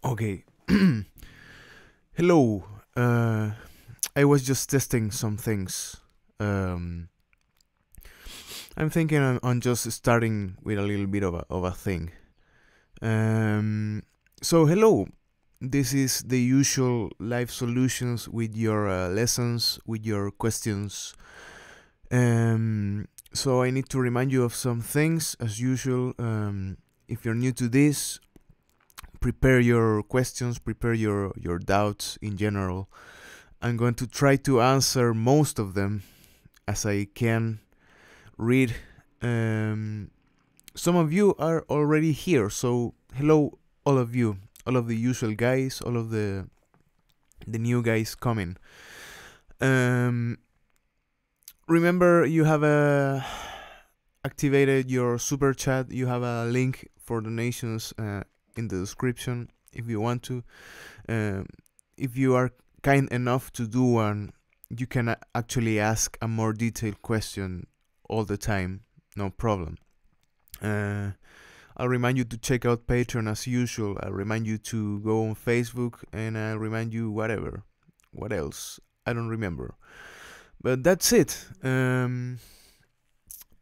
Okay. Hello. I was just testing some things. I'm thinking on just starting with a little bit of a thing. So hello. This is the usual live solutions with your lessons, with your questions. So I need to remind you of some things as usual. If you're new to this, prepare your questions, prepare your doubts in general. I'm going to try to answer most of them as I can read. Some of you are already here, so hello all of you, all of the usual guys, all of the new guys coming. Remember, you have activated your super chat. You have a link for donations in the description if you want to. If you are kind enough to do one, you can actually ask a more detailed question all the time, no problem. I'll remind you to check out Patreon as usual. I'll remind you to go on Facebook, and I'll remind you whatever. What else? I don't remember. But that's it.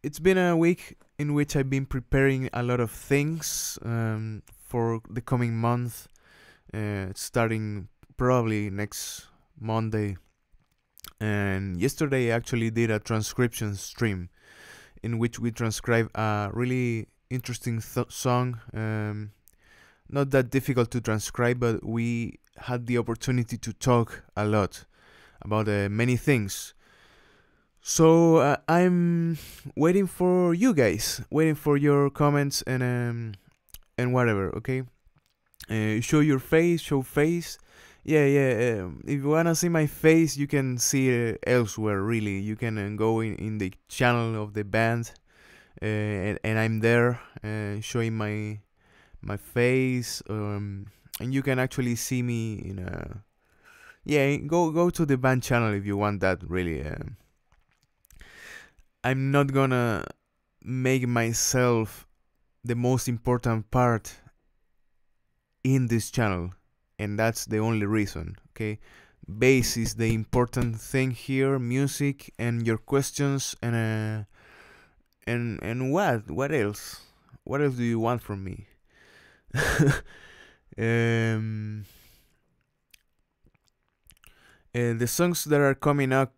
It's been a week in which I've been preparing a lot of things for the coming month, starting probably next Monday. And yesterday I actually did a transcription stream in which we transcribe a really interesting song. Not that difficult to transcribe, but we had the opportunity to talk a lot about many things. So I'm waiting for you guys, waiting for your comments and whatever. Okay, show your face, show face. Yeah. If you wanna see my face, you can see it elsewhere. Really, you can go in the channel of the band, and I'm there showing my face. And you can actually see me in a. Yeah, go to the band channel if you want that. Really, I'm not gonna make myself the most important part in this channel, and that's the only reason. Okay, bass is the important thing here, music and your questions, and what else? What else do you want from me? The songs that are coming up,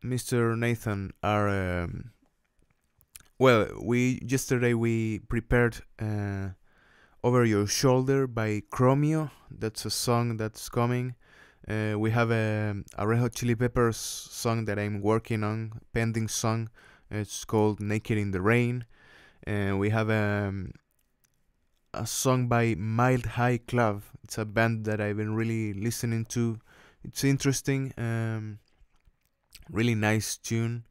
Mr. Nathan, are well. Yesterday we prepared "Over Your Shoulder" by Chromio. That's a song that's coming. We have a Red Hot Chili Peppers song that I'm working on, pending song. It's called "Naked in the Rain." And we have a song by Mild High Club. It's a band that I've been really listening to. It's interesting, really nice tune.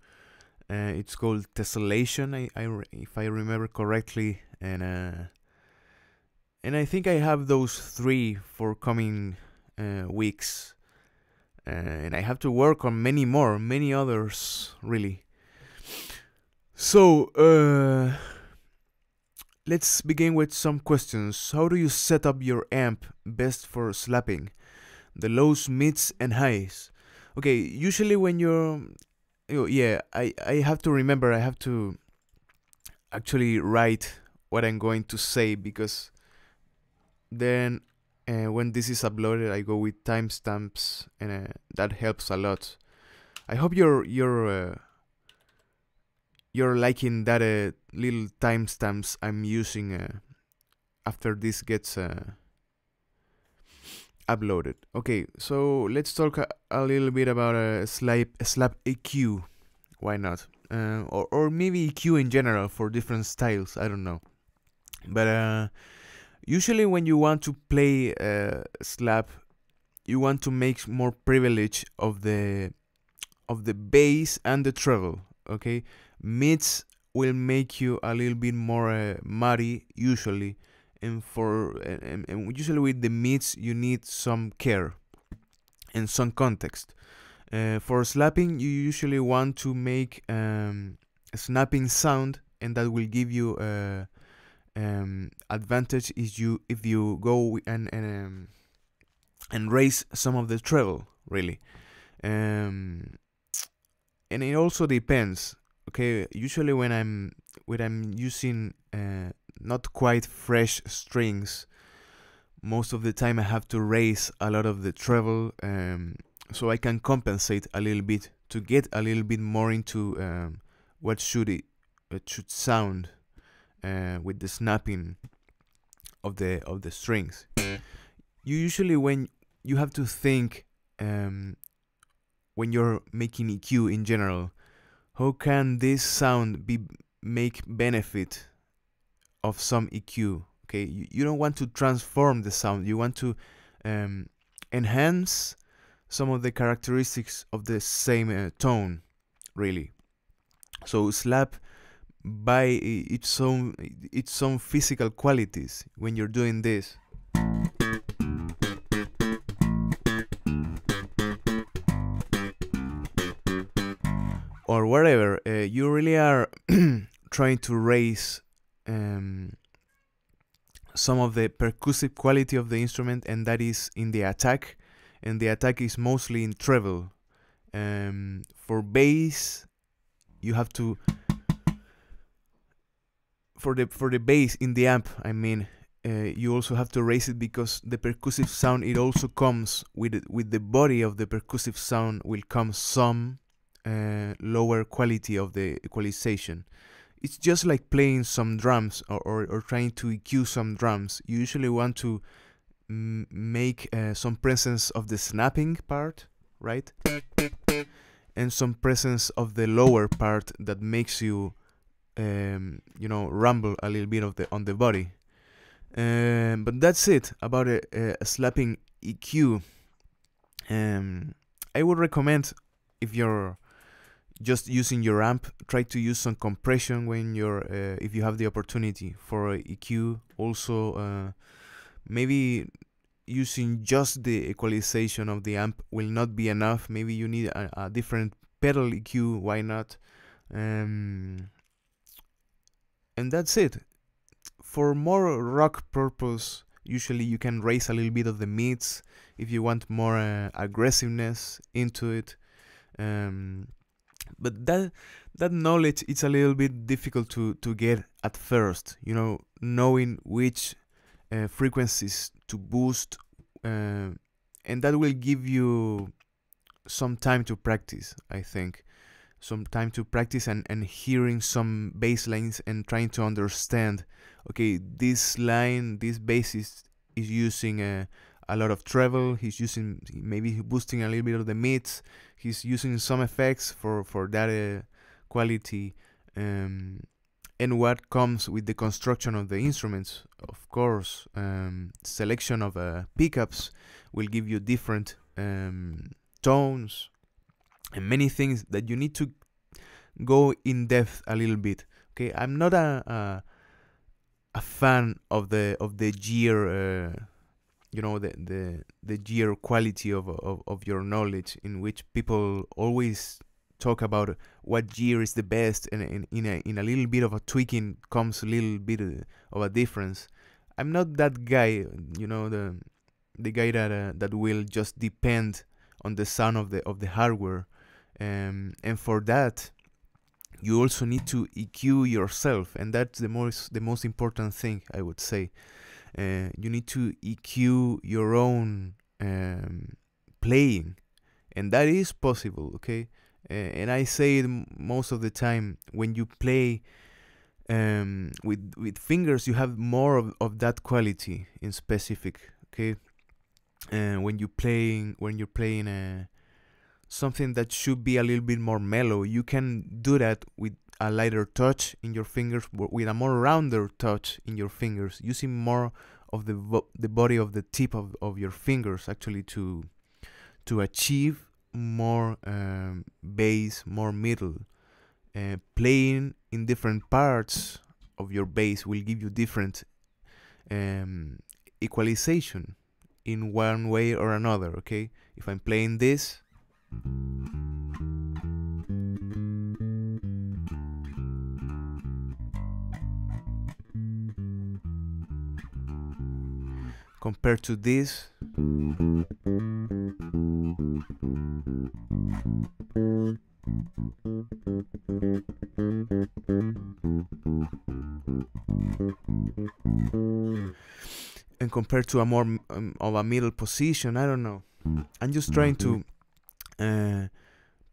It's called Tessellation, if I remember correctly, and I think I have those three for coming weeks, and I have to work on many others, really. So let's begin with some questions. How do you set up your amp best for slapping? The lows, mids, and highs. Okay, usually when I have to remember, I have to actually write what I'm going to say, because then when this is uploaded, I go with timestamps, and that helps a lot. I hope you're liking that little timestamps I'm using after this gets uploaded. Okay, so let's talk a little bit about a slap EQ. Why not? Or maybe EQ in general for different styles. I don't know. But usually when you want to play slap, you want to make more privilege of the bass and the treble. Okay, mids will make you a little bit more muddy usually. And usually with the mids you need some care and some context. For slapping, you usually want to make a snapping sound, and that will give you advantage if you go and raise some of the treble, really. And it also depends. Okay, usually when I'm using not quite fresh strings, most of the time I have to raise a lot of the treble, so I can compensate a little bit to get a little bit more into what it should sound with the snapping of the strings. You usually, when you have to think when you're making EQ in general, how can this sound make benefit of some EQ? Okay, you don't want to transform the sound. You want to enhance some of the characteristics of the same tone, really. So slap by its own physical qualities when you're doing this. Or whatever, you really are trying to raise some of the percussive quality of the instrument, and that is in the attack, and the attack is mostly in treble. For bass, you have to, for the bass in the amp, I mean, you also have to raise it, because the percussive sound, it also comes with the body of the percussive sound will come some lower quality of the equalization. It's just like playing some drums, or trying to EQ some drums. You usually want to make some presence of the snapping part, right? And some presence of the lower part that makes you, you know, rumble a little bit of on the body. But that's it about a slapping EQ. I would recommend, if you're just using your amp, try to use some compression when you're, if you have the opportunity for EQ. Also, maybe using just the equalization of the amp will not be enough. Maybe you need a different pedal EQ. Why not? And that's it. For more rock purpose, usually you can raise a little bit of the mids if you want more aggressiveness into it. But that knowledge, it's a little bit difficult to get at first, you know, knowing which frequencies to boost, and that will give you some time to practice, I think. Some time to practice and hearing some bass lines and trying to understand, okay, this line, this bass is using a lot of treble, he's using, maybe boosting a little bit of the mids, he's using some effects for that quality, and what comes with the construction of the instruments. Of course, selection of pickups will give you different tones, and many things that you need to go in depth a little bit. Okay, I'm not a fan of the gear, you know, the gear quality of your knowledge, in which people always talk about what gear is the best, and in a little bit of a tweaking comes a little bit of a difference. I'm not that guy, you know, the guy that will just depend on the sound of the hardware, and for that you also need to EQ yourself, and that's the most important thing, I would say. You need to EQ your own playing, and that is possible, okay? And I say it most of the time, when you play with fingers, you have more of that quality in specific, okay? When you're playing something that should be a little bit more mellow, you can do that with a lighter touch in your fingers, with a more rounder touch in your fingers, using more of the body of the tip of your fingers, actually, to achieve more bass, more middle. Playing in different parts of your bass will give you different equalization in one way or another, okay? If I'm playing this, compared to this, and compared to a more of a middle position, I don't know. I'm just trying to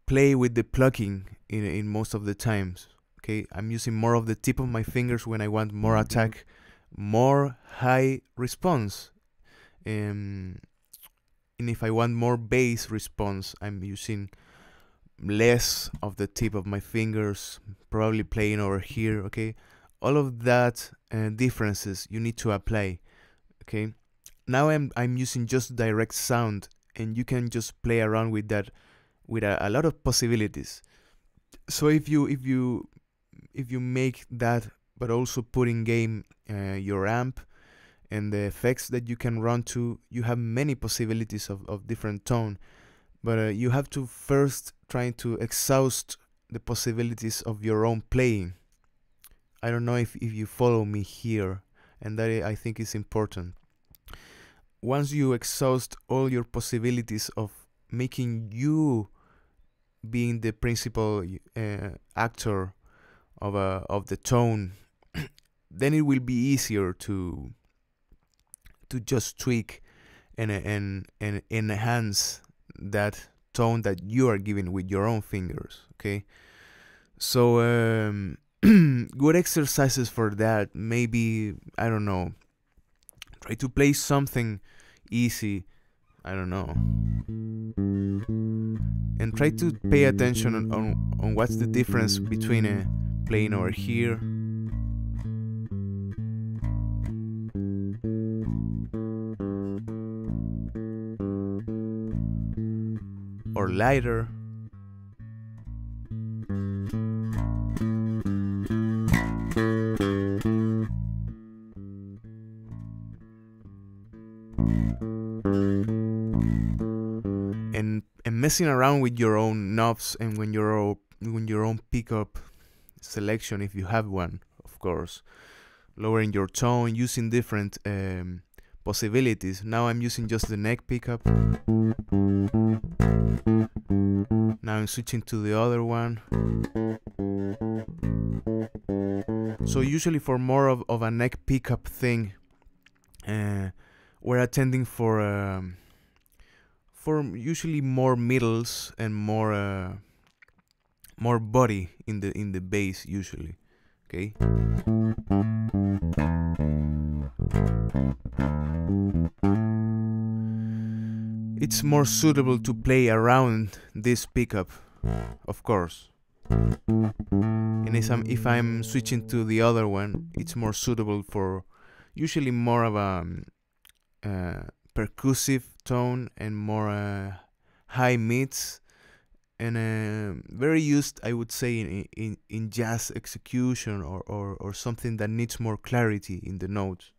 play with the plucking in most of the times. Okay, I'm using more of the tip of my fingers when I want more attack, more high response, and if I want more bass response, I'm using less of the tip of my fingers, probably playing over here. Okay, all of that differences you need to apply. Okay, now I'm using just direct sound, and you can just play around with that with a lot of possibilities. So if you make that, but also put in game your amp and the effects that you can run to, you have many possibilities of different tone. But you have to first try to exhaust the possibilities of your own playing. I don't know if you follow me here, and that I think is important. Once you exhaust all your possibilities of making you being the principal actor of the tone, then it will be easier to just tweak and enhance that tone that you are giving with your own fingers. Okay, so good exercises for that. Maybe, I don't know, try to play something easy, I don't know, and try to pay attention on what's the difference between playing over here or lighter. And messing around with your own knobs and when your own pickup selection, if you have one, of course, lowering your tone, using different possibilities. Now I'm using just the neck pickup. Now I'm switching to the other one. So usually for more of a neck pickup thing, we're attending for usually more middles and more body in the bass usually. Okay. It's more suitable to play around this pickup, of course. And if I'm switching to the other one, it's more suitable for usually more of a percussive tone and more high mids, and very used, I would say, in jazz execution or something that needs more clarity in the notes.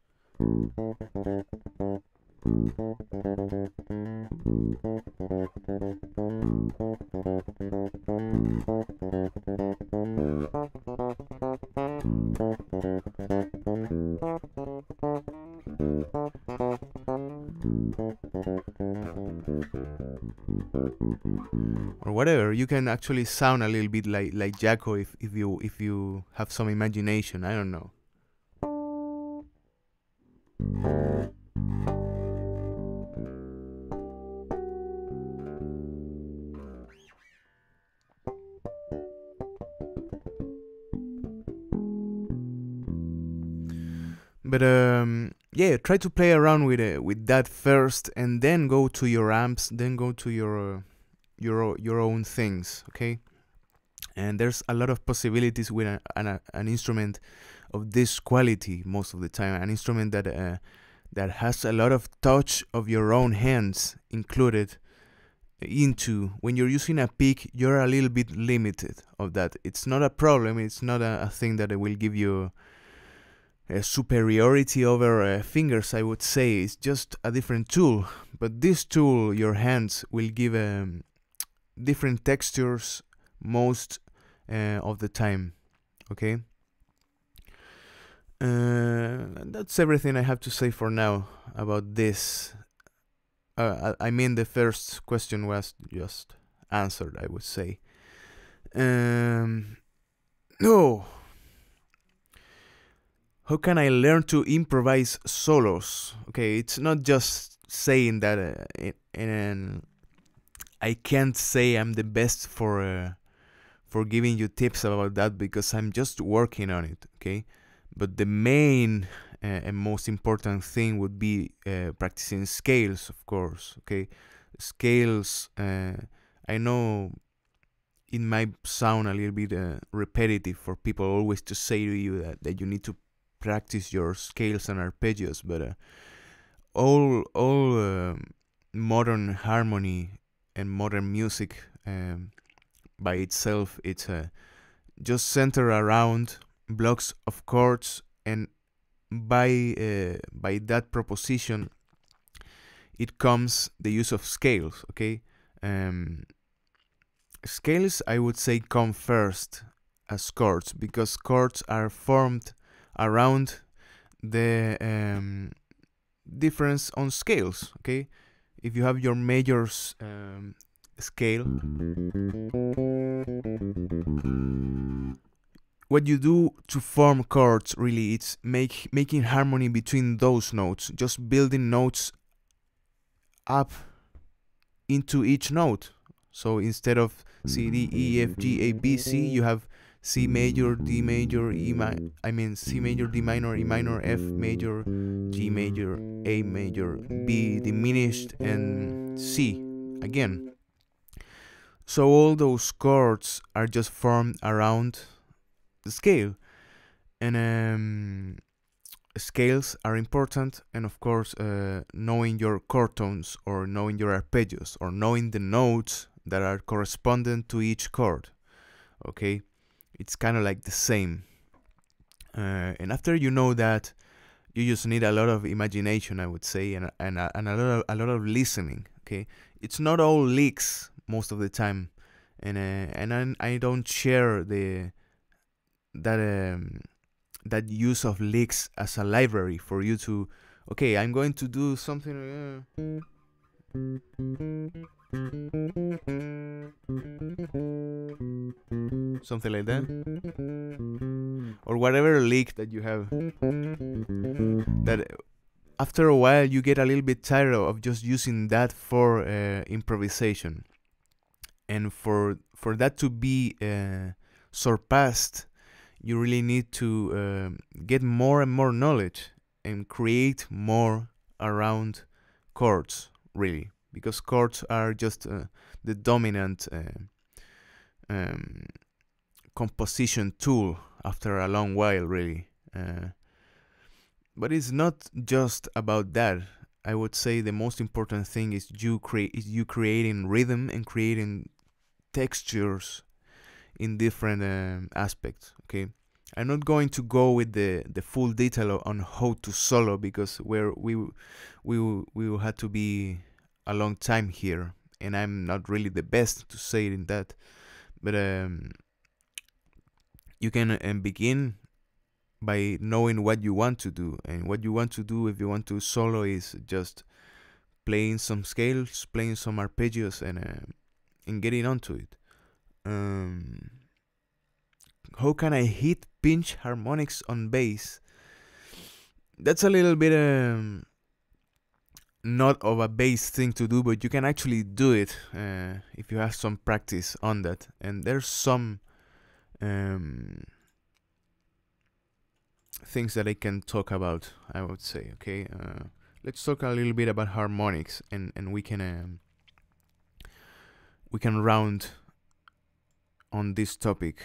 Or whatever, you can actually sound a little bit like Jaco if you have some imagination. I don't know. But yeah, try to play around with that first, and then go to your amps, then go to your own things. Okay, and there's a lot of possibilities with an instrument of this quality most of the time. An instrument that has a lot of touch of your own hands included into. When you're using a pick, you're a little bit limited of that. It's not a problem. It's not a thing that will give you a superiority over fingers, I would say. It's just a different tool. But this tool, your hands, will give different textures most of the time. Okay? That's everything I have to say for now about this. I mean, the first question was just answered, I would say. No. How can I learn to improvise solos? Okay, it's not just saying that, and I can't say I'm the best for giving you tips about that, because I'm just working on it. Okay, but the main and most important thing would be practicing scales, of course. Okay, scales. I know it might sound a little bit repetitive for people always to say to you that you need to practice your scales and arpeggios, but all modern harmony and modern music by itself, it's just centered around blocks of chords, and by that proposition it comes the use of scales. Okay, scales, I would say, come first as chords, because chords are formed around the difference on scales. Okay, if you have your majors scale. What you do to form chords, really, it's making harmony between those notes, just building notes up into each note. So instead of C, D, E, F, G, A, B, C, you have C major, D major, C major, D minor, E minor, F major, G major, A major, B diminished, and C again. So all those chords are just formed around the scale, and scales are important, and of course knowing your chord tones, or knowing your arpeggios, or knowing the notes that are correspondent to each chord. Okay, it's kind of like the same, and after you know that, you just need a lot of imagination, I would say, and a lot of listening. Okay, it's not all licks most of the time, and I don't share that use of licks as a library for you to, okay, I'm going to do something, something like that, or whatever lick that you have, that after a while you get a little bit tired of just using that for improvisation, and for that to be surpassed, you really need to get more and more knowledge and create more around chords, really, because chords are just the dominant composition tool after a long while, really. But it's not just about that. I would say the most important thing is you creating rhythm and creating textures in different aspects. Okay, I'm not going to go with the full detail on how to solo, because we will have to be a long time here, and I'm not really the best to say it in that. But you can begin by knowing what you want to do, and what you want to do if you want to solo is just playing some scales, playing some arpeggios, and getting onto it. How can I hit pinch harmonics on bass? That's a little bit not of a bass thing to do, but you can actually do it if you have some practice on that. And there's some things that I can talk about, I would say. Okay, let's talk a little bit about harmonics, and we can round on this topic.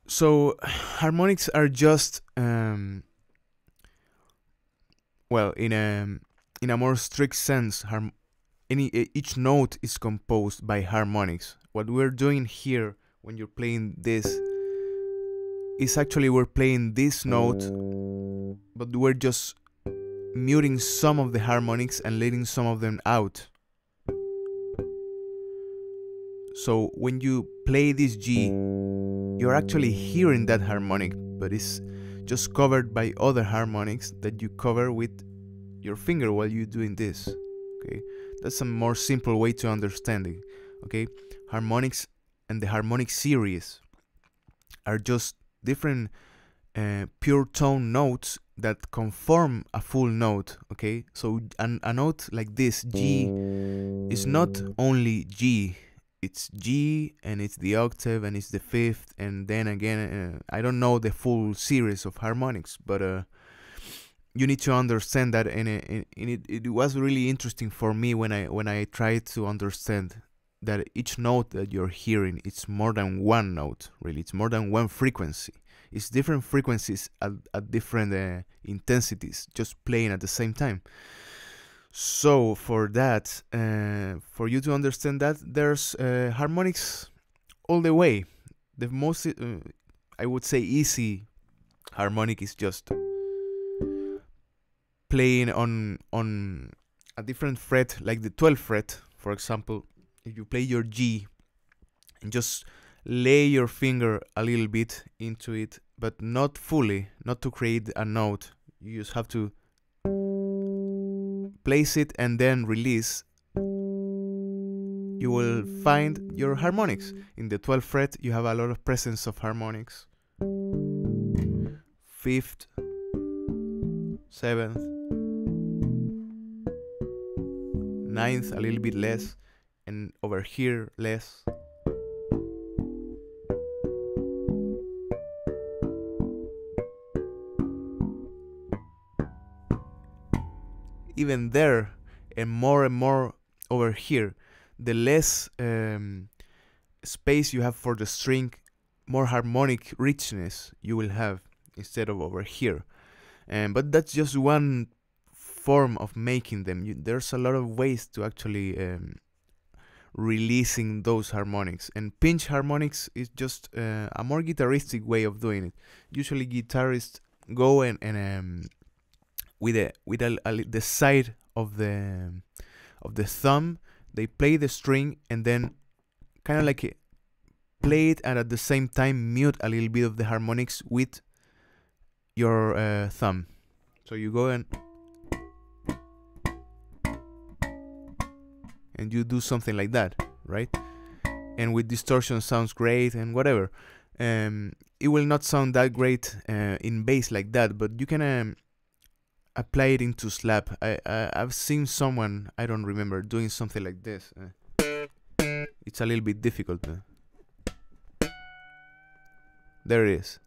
So harmonics are just well, in a more strict sense, each note is composed by harmonics. What we're doing here when you're playing this is actually we're playing this note, but we're just muting some of the harmonics and letting some of them out. So when you play this G, you're actually hearing that harmonic, but it's just covered by other harmonics that you cover with your finger while you're doing this. Okay, that's a more simple way to understand it. Okay, harmonics and the harmonic series are just different pure tone notes that conform a full note. Okay, so a note like this, G, is not only G, it's G, and it's the octave, and it's the fifth, and then again I don't know the full series of harmonics, but you need to understand that, and it was really interesting for me when I tried to understand that each note that you're hearing, it's more than one note, really. It's more than one frequency. It's different frequencies at different intensities, just playing at the same time. So for that, for you to understand that, there's harmonics all the way. The most, I would say, easy harmonic is just playing on a different fret, like the 12th fret, for example. If you play your G and just lay your finger a little bit into it, but not fully, not to create a note. You just have to place it and then release, you will find your harmonics. In the 12th fret, you have a lot of presence of harmonics. 5th, 7th, 9th, a little bit less, and over here, less. Even there, and more over here. The less space you have for the string, more harmonic richness you will have instead of over here. But that's just one form of making them. There's a lot of ways to actually releasing those harmonics, and pinch harmonics is just a more guitaristic way of doing it. Usually guitarists go and with the side of the thumb, they play the string and then kind of like play it, and at the same time mute a little bit of the harmonics with your thumb. So you go and you do something like that, right? And with distortion sounds great and whatever. It will not sound that great in bass like that, but you can apply it into slap. I've seen someone, I don't remember, doing something like this. It's a little bit difficult. There it is.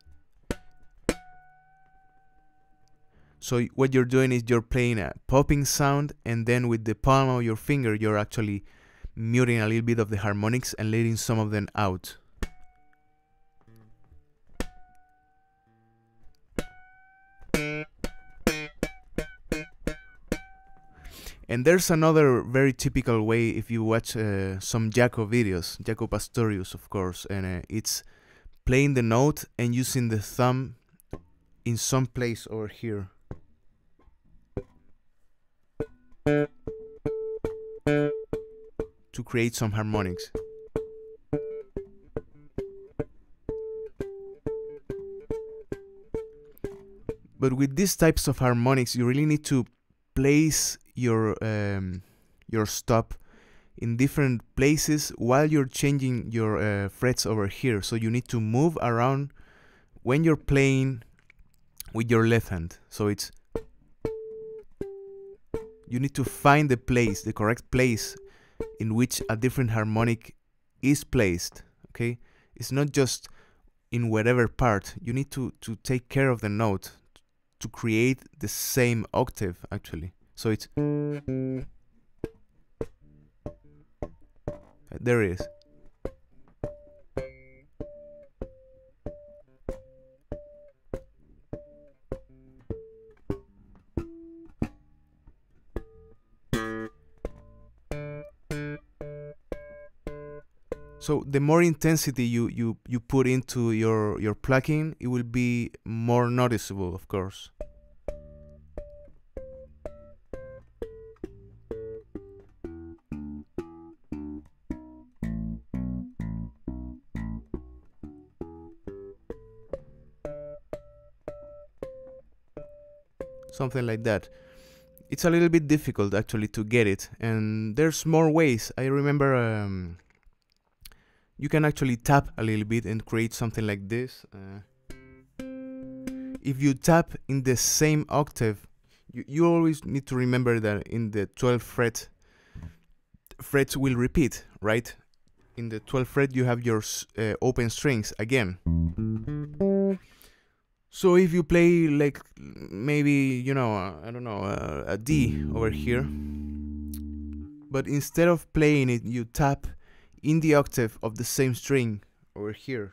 So what you're doing is you're playing a popping sound, and then with the palm of your finger you're actually muting a little bit of the harmonics and letting some of them out. And there's another very typical way if you watch some Jaco videos, Jaco Pastorius of course, and it's playing the note and using the thumb in some place over here. To create some harmonics. But with these types of harmonics, you really need to place your stop in different places while you're changing your frets over here. So you need to move around when you're playing with your left hand. So it's, you need to find the place, the correct place in which a different harmonic is placed. Okay, it's not just in whatever part. You need to take care of the note to create the same octave actually. So it's, there it is. So the more intensity you put into your plucking, it will be more noticeable, of course. Something like that. It's a little bit difficult actually to get it, and there's more ways. I remember you can actually tap a little bit and create something like this. If you tap in the same octave, you always need to remember that in the 12th fret, frets will repeat, right? In the 12th fret you have your open strings again. So if you play like maybe, you know, I don't know, a D over here, but instead of playing it, you tap in the octave of the same string over here.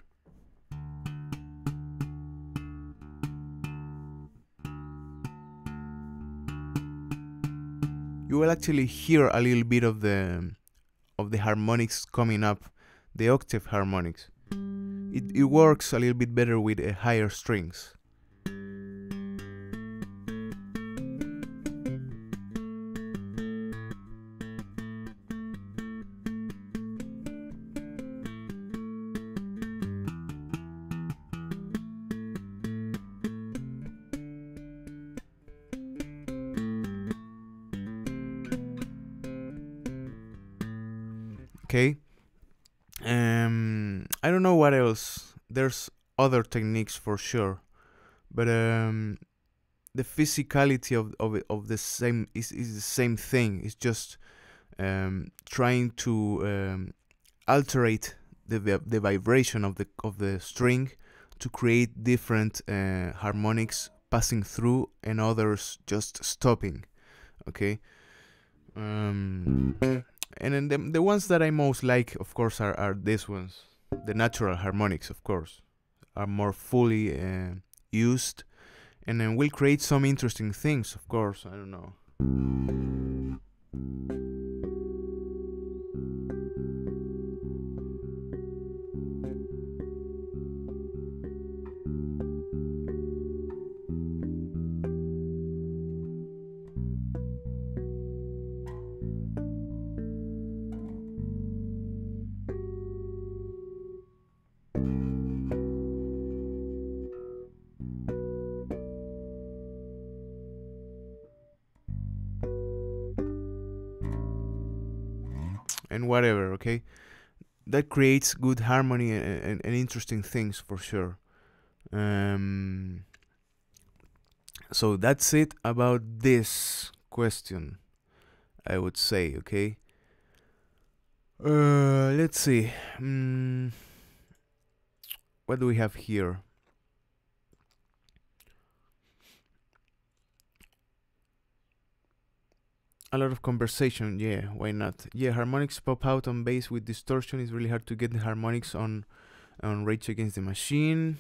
You will actually hear a little bit of the harmonics coming up, the octave harmonics. It works a little bit better with higher strings. okay. I don't know what else. There's other techniques for sure, but the physicality of the same is the same thing. It's just trying to alterate the vibration of the string to create different harmonics passing through and others just stopping. Okay. And then the ones that I most like, of course, are these ones. The natural harmonics, of course, are more fully used, and then will create some interesting things, of course. I don't know. And whatever, okay? That creates good harmony and interesting things for sure. So that's it about this question, I would say, okay? Let's see. What do we have here? A lot of conversation, yeah, why not? Yeah, harmonics pop out on bass with distortion. It's really hard to get the harmonics on Rage Against the Machine.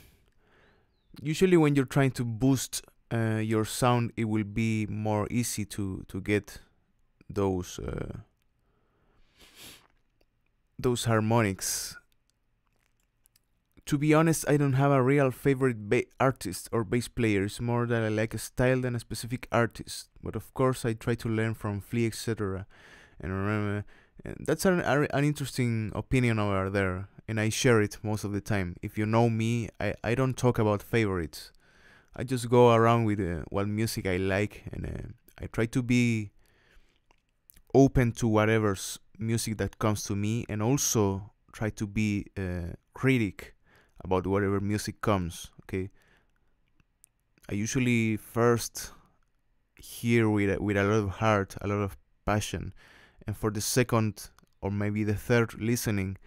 Usually when you're trying to boost your sound, it will be more easy to get those harmonics. To be honest, I don't have a real favorite artist or bass player. It's more that I like a style than a specific artist. But of course, I try to learn from Flea, etc. And remember, that's an interesting opinion over there, and I share it most of the time. If you know me, I don't talk about favorites. I just go around with what music I like, and I try to be open to whatever's music that comes to me, and also try to be critic about whatever music comes. Okay, I usually first hear with a lot of heart, a lot of passion, and for the second or maybe the third listening,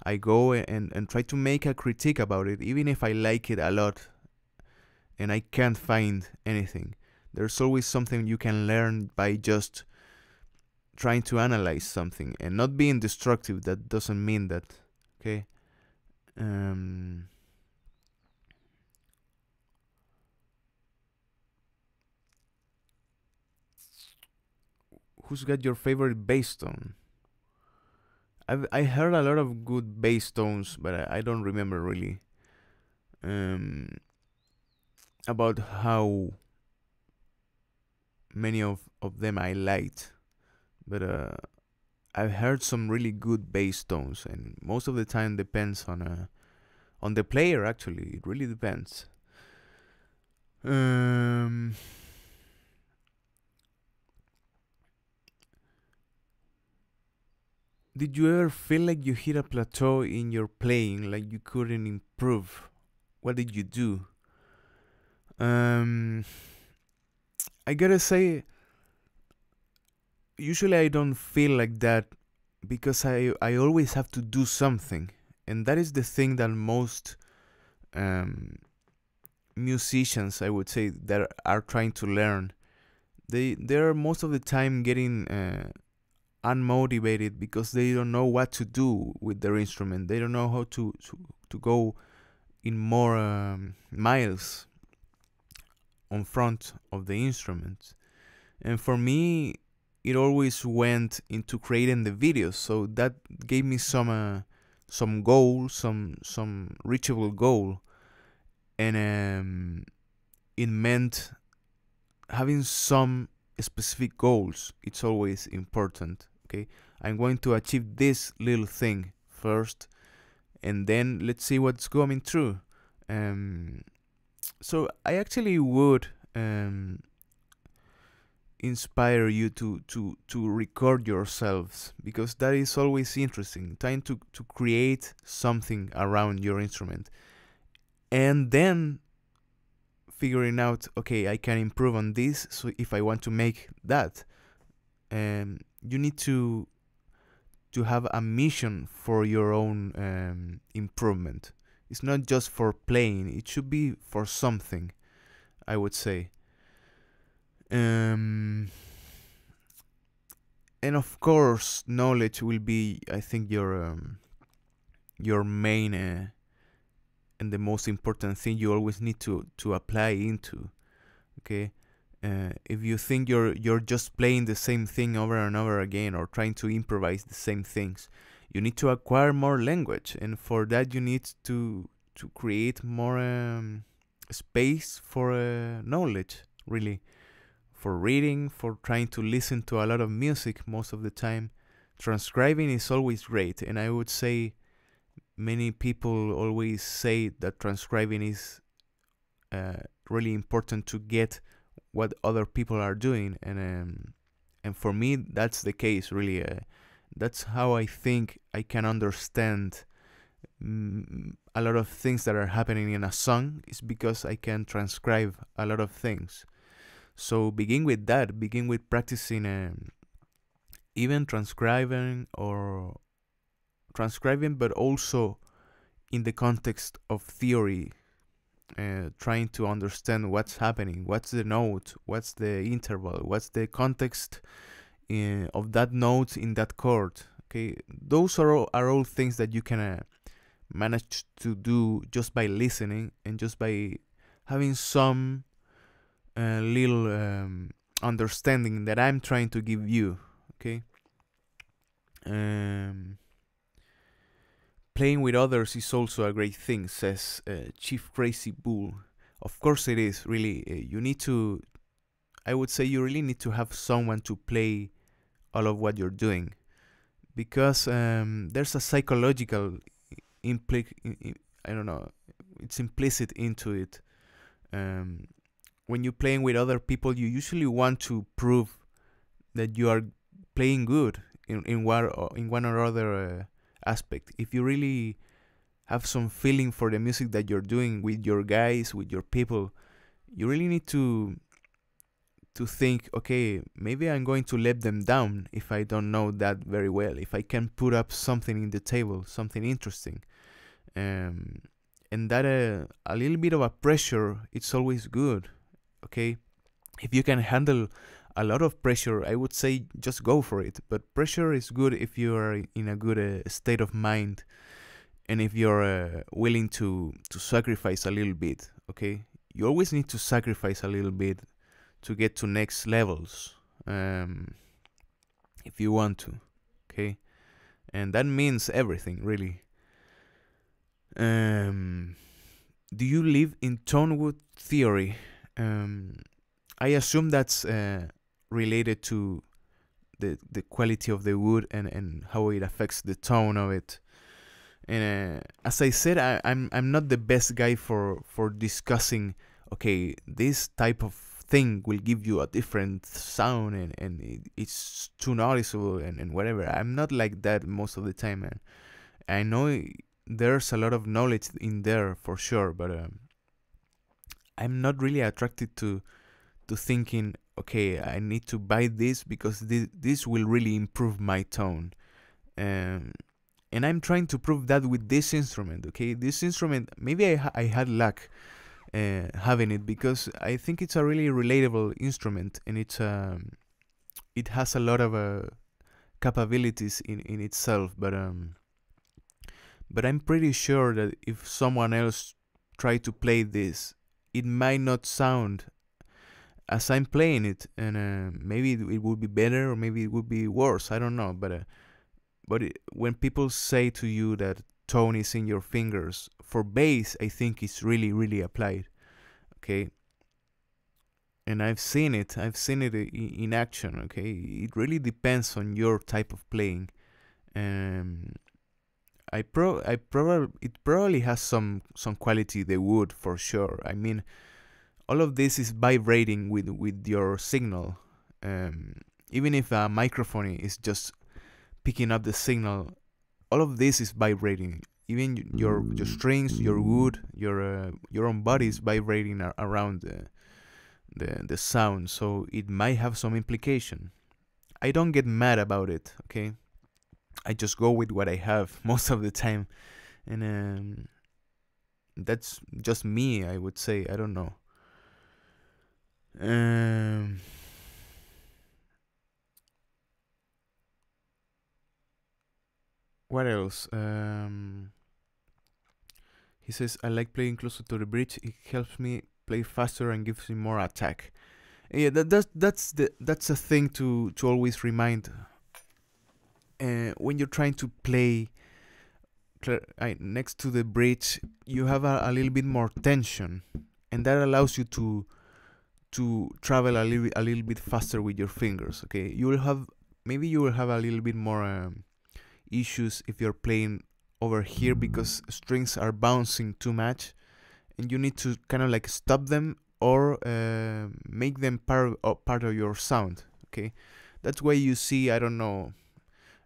I go and try to make a critique about it, even if I like it a lot and I can't find anything. There's always something you can learn by just trying to analyze something and not being destructive. That doesn't mean that, okay? Who's got your favorite bass tone? I heard a lot of good bass tones, but I don't remember really about how many of them I liked. But I've heard some really good bass tones, and most of the time depends on the player. Actually, it really depends. Did you ever feel like you hit a plateau in your playing, like you couldn't improve? What did you do? I gotta say, usually I don't feel like that because I always have to do something, and that is the thing that most musicians, I would say, that are trying to learn, they're most of the time getting unmotivated because they don't know what to do with their instrument. They don't know how to go in more miles on front of the instrument. And for me, it always went into creating the videos, so that gave me some goal, some reachable goal, and it meant having some specific goals. It's always important. Okay, I'm going to achieve this little thing first, and then let's see what's coming through. So I actually would inspire you to record yourselves, because that is always interesting, trying to create something around your instrument, and then figuring out, okay, I can improve on this, so if I want to make that, you need to have a mission for your own improvement. It's not just for playing, it should be for something, I would say. And of course, knowledge will be, I think, your main and the most important thing you always need to apply into. Okay, if you think you're just playing the same thing over and over again, or trying to improvise the same things, you need to acquire more language, and for that you need to create more space for knowledge, really, for reading, for trying to listen to a lot of music most of the time. Transcribing is always great, and I would say many people always say that transcribing is really important to get what other people are doing, and for me that's the case, really. That's how I think I can understand a lot of things that are happening in a song, is because I can transcribe a lot of things. So begin with that, begin with practicing even transcribing, but also in the context of theory, trying to understand what's happening, what's the note, what's the interval, what's the context of that note in that chord. Okay, those are all things that you can manage to do just by listening, and just by having some little understanding that I'm trying to give you. Okay. Playing with others is also a great thing, says Chief Crazy Bull. Of course it is, really. You need to, I would say you really need to have someone to play all of what you're doing, because there's a psychological I don't know, it's implicit into it. When you're playing with other people, you usually want to prove that you are playing good in one or other aspect. If you really have some feeling for the music that you're doing with your guys, with your people, you really need to think, okay, maybe I'm going to let them down if I don't know that very well, if I can put up something in the table, something interesting. And that a little bit of a pressure, it's always good. Okay, if you can handle a lot of pressure, I would say just go for it. But pressure is good if you are in a good state of mind, and if you're willing to sacrifice a little bit. Okay, you always need to sacrifice a little bit to get to next levels, if you want to. Okay, and that means everything, really. Do you live in tone wood theory? I assume that's related to the quality of the wood and how it affects the tone of it. And as I said, I'm not the best guy for discussing, okay, this type of thing will give you a different sound, and it's too noticeable, and whatever. I'm not like that most of the time, and I know there's a lot of knowledge in there for sure, but I'm not really attracted to thinking, okay, I need to buy this because this will really improve my tone. And I'm trying to prove that with this instrument. Okay, this instrument, maybe I had luck having it, because I think it's a really relatable instrument, and it has a lot of capabilities in itself. But I'm pretty sure that if someone else tried to play this, it might not sound as I'm playing it, and maybe it would be better, or maybe it would be worse. I don't know, but when people say to you that tone is in your fingers, for bass, I think it's really, really applied. Okay, and I've seen it in action. Okay, it really depends on your type of playing. It probably has some quality, the wood, for sure. I mean, all of this is vibrating with your signal, even if a microphone is just picking up the signal, all of this is vibrating. Even your strings, your wood, your own body is vibrating around the sound, so it might have some implication. I don't get mad about it, okay? I just go with what I have most of the time, and that's just me, I would say. I don't know. What else? He says, I like playing closer to the bridge. It helps me play faster and gives me more attack. Yeah, that's a thing to always remind. When you're trying to play next to the bridge, you have a little bit more tension, and that allows you to travel a little bit faster with your fingers. Okay, you will have a little bit more issues if you're playing over here, because strings are bouncing too much, and you need to kind of like stop them or make them part of your sound. Okay, that's why you see, I don't know,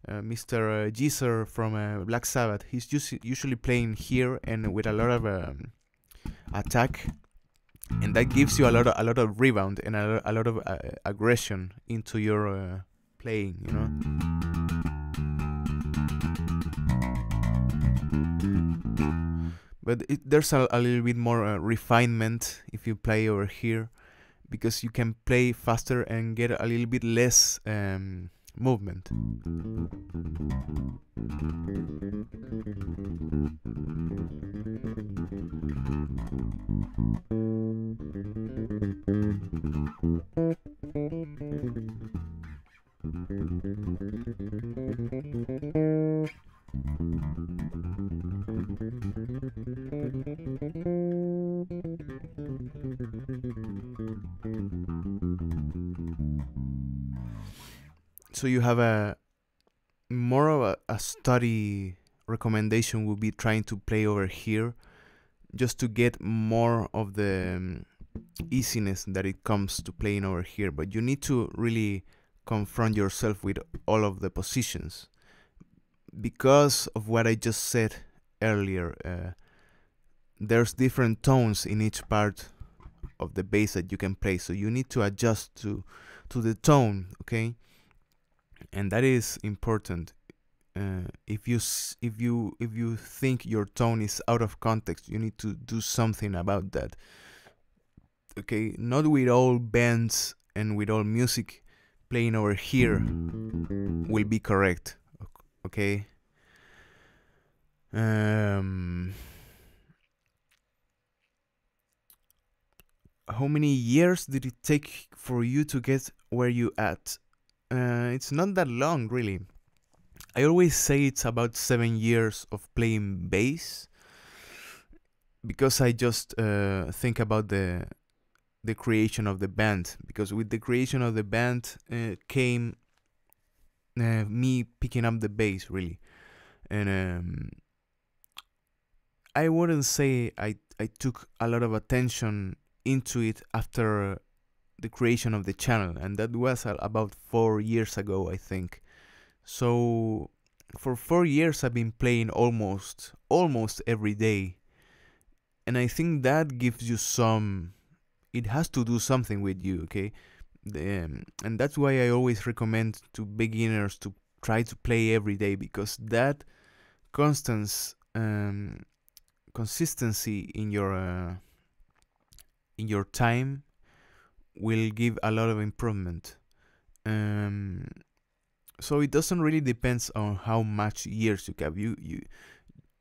Mr. Geezer from Black Sabbath. He's usually playing here and with a lot of attack, and that gives you a lot of rebound and a lot of aggression into your playing, you know. But there's a little bit more refinement if you play over here, because you can play faster and get a little bit less movement. So you have a more of a study recommendation would be trying to play over here, just to get more of the easiness that it comes to playing over here. But you need to really confront yourself with all of the positions, because of what I just said earlier. There's different tones in each part of the bass that you can play, so you need to adjust to the tone, okay? And that is important. If you think your tone is out of context, you need to do something about that. Okay, not with all bands and with all music playing over here will be correct. Okay. How many years did it take for you to get where you at? It's not that long, really. I always say it's about 7 years of playing bass, because I just think about the creation of the band. Because with the creation of the band came me picking up the bass, really. And I wouldn't say I took a lot of attention into it after the creation of the channel, and that was about 4 years ago, I think. So for 4 years I've been playing almost every day, and I think that gives you it has to do something with you, okay? And that's why I always recommend to beginners to try to play every day, because that consistency in your time will give a lot of improvement. So it doesn't really depend on how much years you have. You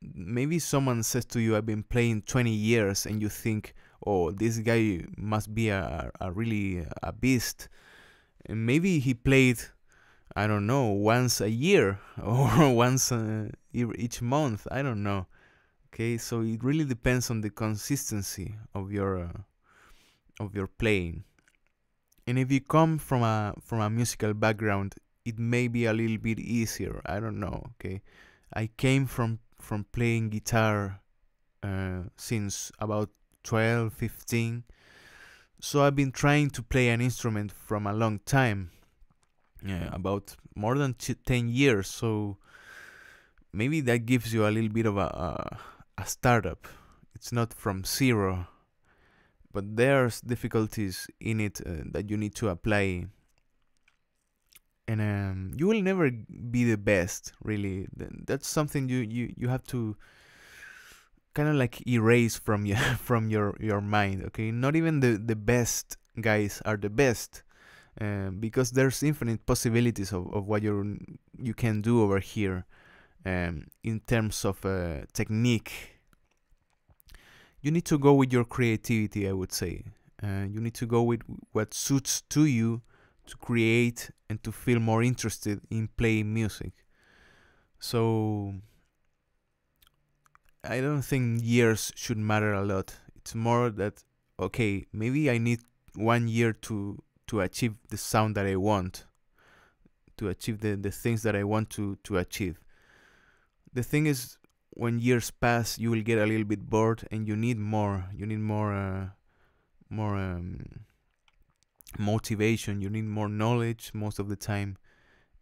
maybe someone says to you, I've been playing 20 years, and you think, oh, this guy must be a really a beast. And maybe he played, I don't know, once a year or once each month. I don't know. Okay, so it really depends on the consistency of your playing. And if you come from a musical background, it may be a little bit easier. I don't know. Okay, I came from playing guitar since about 12, 15. So I've been trying to play an instrument from a long time, about more than 10 years. So maybe that gives you a little bit of a startup. It's not from zero, but there's difficulties in it that you need to apply. And you will never be the best, really. That's something you have to kind of like erase from your from your mind. Okay, not even the best guys are the best, because there's infinite possibilities of what you can do over here, in terms of technique. You need to go with your creativity, I would say. You need to go with what suits to you to create and to feel more interested in playing music. So I don't think years should matter a lot. It's more that, okay, maybe I need 1 year to achieve the sound that I want, to achieve the things that I want to achieve. The thing is, when years pass, you will get a little bit bored, and you need more. You need more motivation. You need more knowledge most of the time,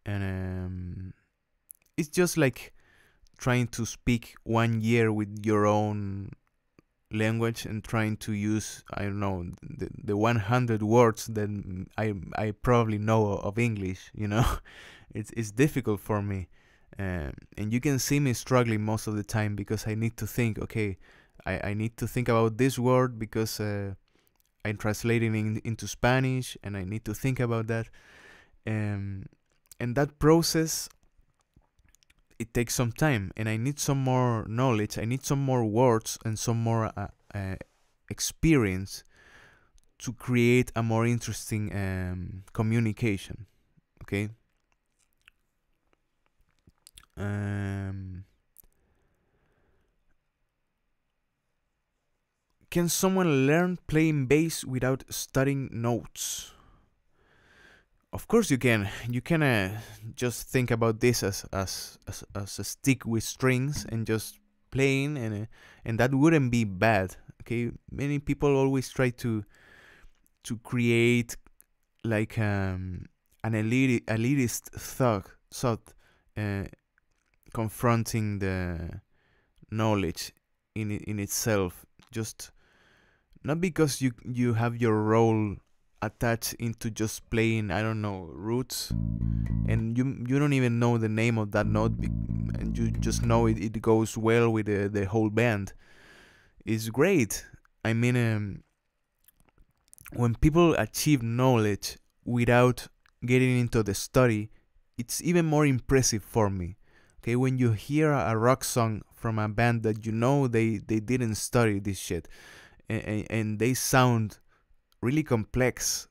and it's just like trying to speak 1 year with your own language and trying to use, I don't know, the 100 words that I probably know of English. It's difficult for me, and you can see me struggling most of the time because I need to think. Okay, I need to think about this word because I'm translating into Spanish, and I need to think about that, and that process, it takes some time, and I need some more knowledge. I need some more words and some more experience to create a more interesting communication. Okay. Can someone learn playing bass without studying notes? Of course you can. You can just think about this as a stick with strings and just playing, and that wouldn't be bad. Okay, many people always try to create like an elitist thought, confronting the knowledge in itself. Just not because you have your role attached into just playing, I don't know, roots, and you don't even know the name of that note, and you just know it goes well with the whole band. It's great. I mean, when people achieve knowledge without getting into the study, it's even more impressive for me. Okay, when you hear a rock song from a band that you know they didn't study this shit, and they sound really complex,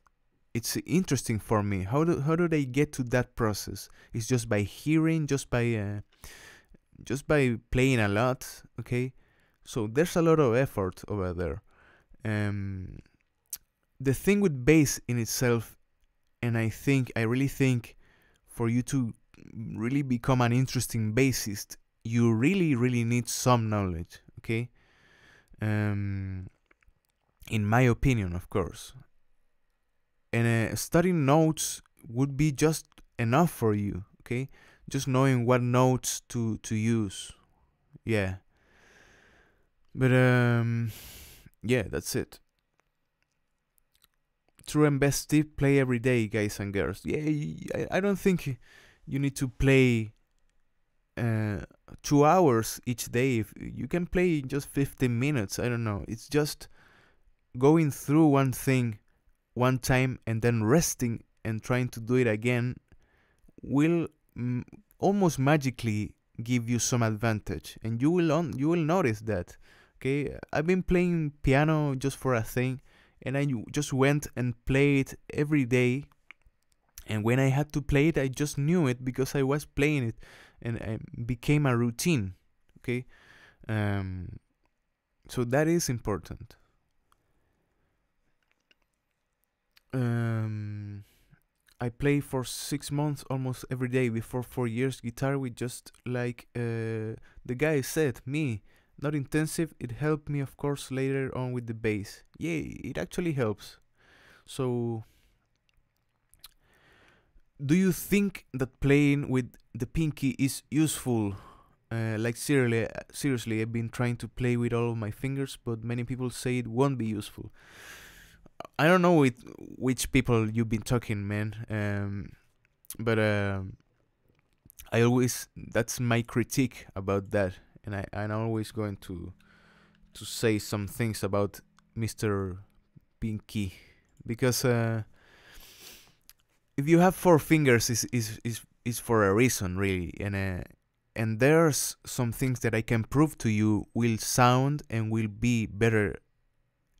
it's interesting for me. How do they get to that process? It's just by hearing, just by playing a lot. Okay, so there's a lot of effort over there. The thing with bass in itself, and I really think for you to really become an interesting bassist, you really need some knowledge. Okay, in my opinion, of course. And studying notes would be just enough for you. Okay, just knowing what notes to use. Yeah, but yeah, that's it. True and best tip: play every day, guys and girls. Yeah, I don't think you need to play 2 hours each day. If you can play just 15 minutes, I don't know. It's just going through one thing one time and then resting and trying to do it again will almost magically give you some advantage, and you will notice that. Okay, I've been playing piano just for a thing, and I just went and played every day, and when I had to play it, I just knew it because I was playing it, and it became a routine. Okay, so that is important. I play for 6 months almost every day, before 4 years, guitar with just like the guy said, me. Not intensive. It helped me, of course, later on with the bass. Yeah, it actually helps. So, do you think that playing with the pinky is useful? Like seriously, I've been trying to play with all of my fingers, but many people say it won't be useful. I don't know with which people you've been talking, man. But I always that's my critique about that, and I'm always going to say some things about Mr. Pinky, because if you have four fingers, is for a reason, really, and there's some things that I can prove to you will sound and will be better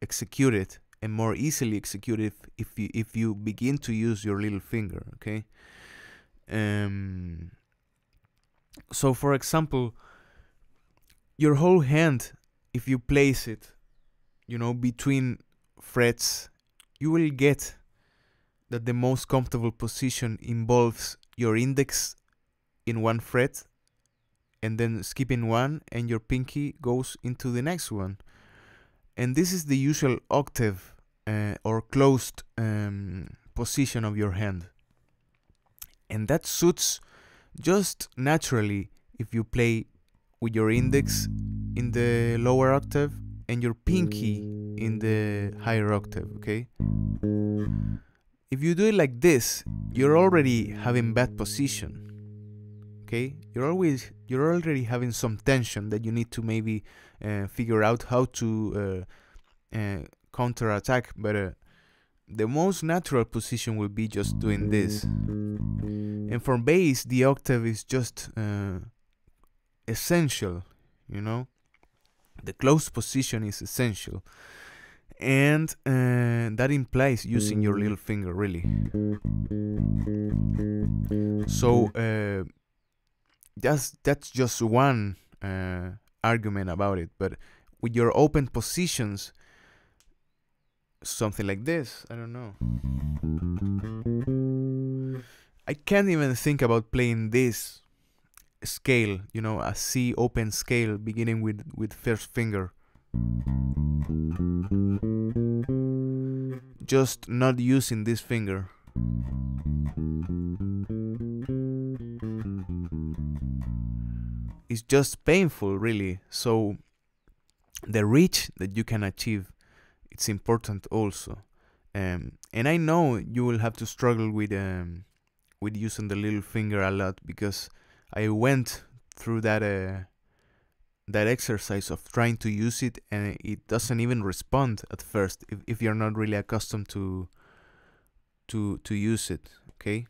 executed and more easily executed if you begin to use your little finger. Okay. So for example, your whole hand, if you place it, between frets, you will get that the most comfortable position involves your index in one fret and then skipping one, and your pinky goes into the next one. And this is the usual octave or closed position of your hand. And that suits just naturally if you play with your index in the lower octave and your pinky in the higher octave, okay? If you do it like this, you're already having bad position. Okay, you're already having some tension that you need to maybe figure out how to counterattack. But the most natural position will be just doing this. And for bass, the octave is just essential. The closed position is essential, and that implies using your little finger, really. So that's just one argument about it. But with your open positions, something like this, I don't know. I can't even think about playing this scale, a C open scale beginning with first finger. Just not using this finger. It's just painful, really. So the reach that you can achieve, it's important also. And I know you will have to struggle with using the little finger a lot, because I went through that exercise of trying to use it, and it doesn't even respond at first if you're not really accustomed to use it. Okay.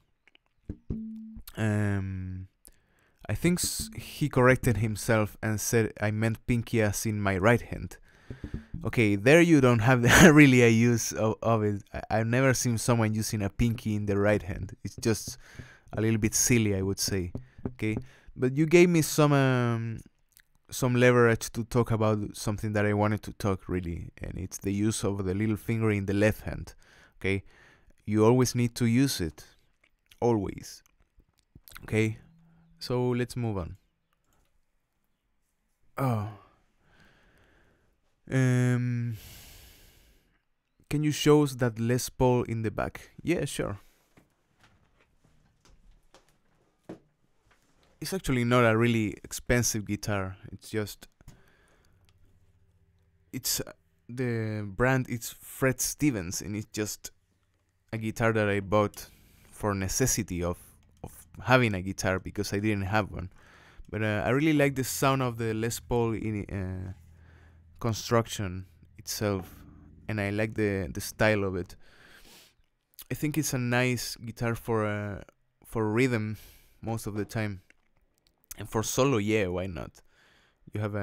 I think he corrected himself and said I meant pinky as in my right hand. Okay, there you don't have really a use of it. I've never seen someone using a pinky in the right hand. It's just a little bit silly, I would say. Okay, but you gave me some leverage to talk about something that I wanted to talk, really, and it's the use of the little finger in the left hand. Okay, you always need to use it, always. Okay, so let's move on. Can you show us that Les Paul in the back? Yeah, sure. It's actually not a really expensive guitar. It's the brand, it's Fred Stevens, and it's just a guitar that I bought for necessity of having a guitar, because I didn't have one. But I really like the sound of the Les Paul in construction itself, and I like the style of it. I think it's a nice guitar for rhythm most of the time, and for solo, yeah, why not? You have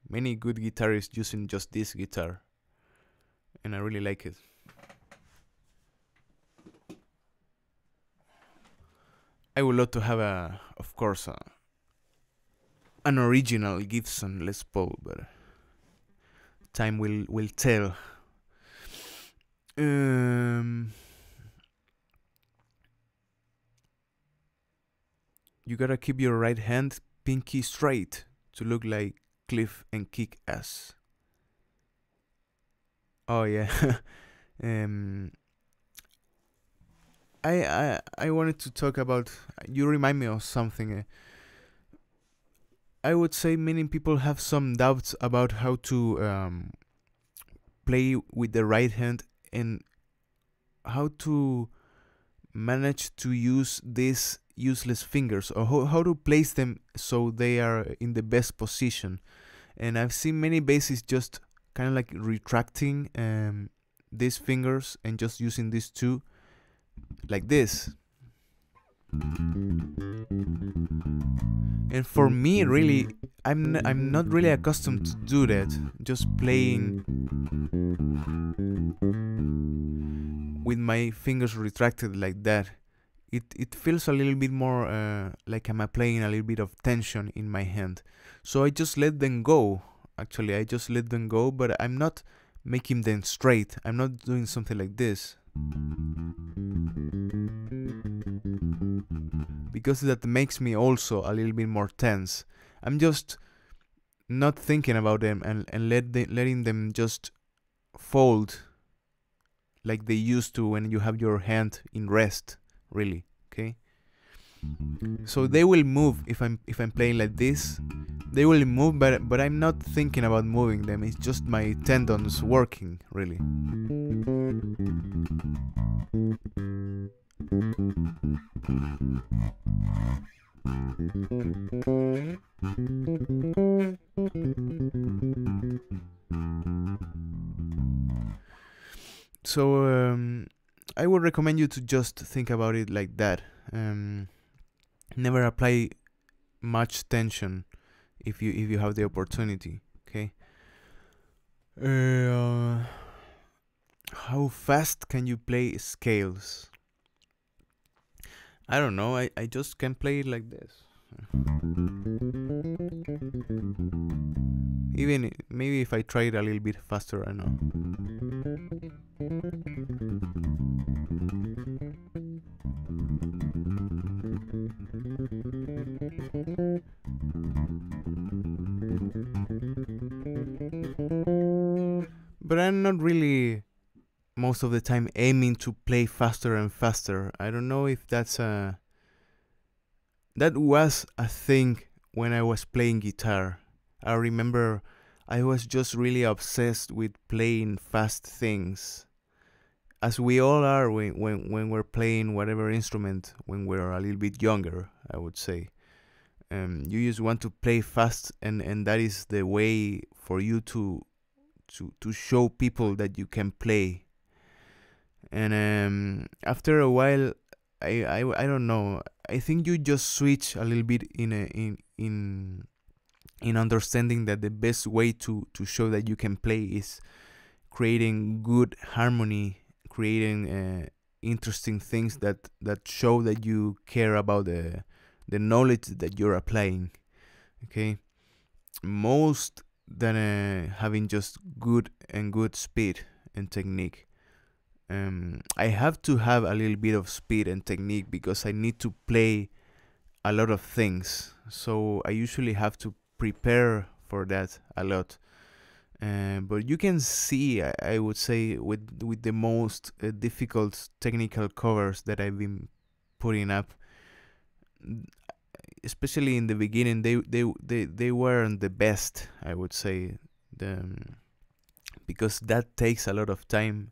many good guitarists using just this guitar, and I really like it. I would love to have of course, an original Gibson Les Paul, but time will tell. You gotta keep your right hand pinky straight to look like Cliff and kick ass. Oh yeah. Um, I wanted to talk about. You remind me of something. I would say many people have some doubts about how to play with the right hand and how to manage to use these useless fingers, or how to place them so they are in the best position. And I've seen many bassists just kind of like retracting these fingers and just using these two like this. And for me, really, I'm not really accustomed to do that. Just playing with my fingers retracted like that. It feels a little bit more like I'm applying a little bit of tension in my hand. So I just let them go. Actually, I just let them go, but I'm not making them straight. I'm not doing something like this, because that makes me also a little bit more tense. I'm just not thinking about them and letting them just fold like they used to when you have your hand in rest, really. Okay, so they will move if I'm playing like this. They will move, but I'm not thinking about moving them. It's just my tendons working, really. So I would recommend you to just think about it like that. Never apply much tension if you have the opportunity. Okay. How fast can you play scales? I don't know. I just can play it like this. Even maybe if I try it a little bit faster, I know. But I'm not really most of the time aiming to play faster and faster. I don't know if that was a thing when I was playing guitar. I remember I was just really obsessed with playing fast things, as we all are when we're playing whatever instrument when we're a little bit younger, I would say. You just want to play fast, and that is the way for you to show people that you can play. And after a while, I don't know. I think you just switch a little bit in understanding that the best way to show that you can play is creating good harmony, creating interesting things that show that you care about the knowledge that you're applying. Okay, most than having just good speed and technique. I have to have a little bit of speed and technique because I need to play a lot of things. So I usually have to prepare for that a lot. But you can see, I would say, with the most difficult technical covers that I've been putting up, especially in the beginning, they weren't the best, I would say, because that takes a lot of time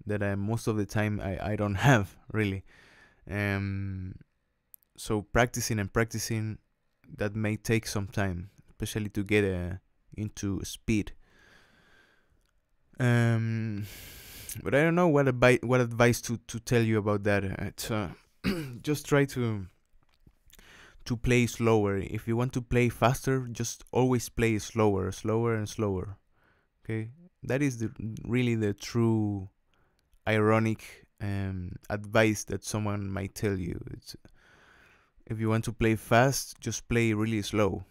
that most of the time I don't have, really. So practicing and practicing, that may take some time, especially to get into speed. But I don't know what advice to tell you about that. It's just try to play slower. If you want to play faster, just always play slower and slower. Okay, that is really the true ironic advice that someone might tell you. It's, if you want to play fast, just play really slow.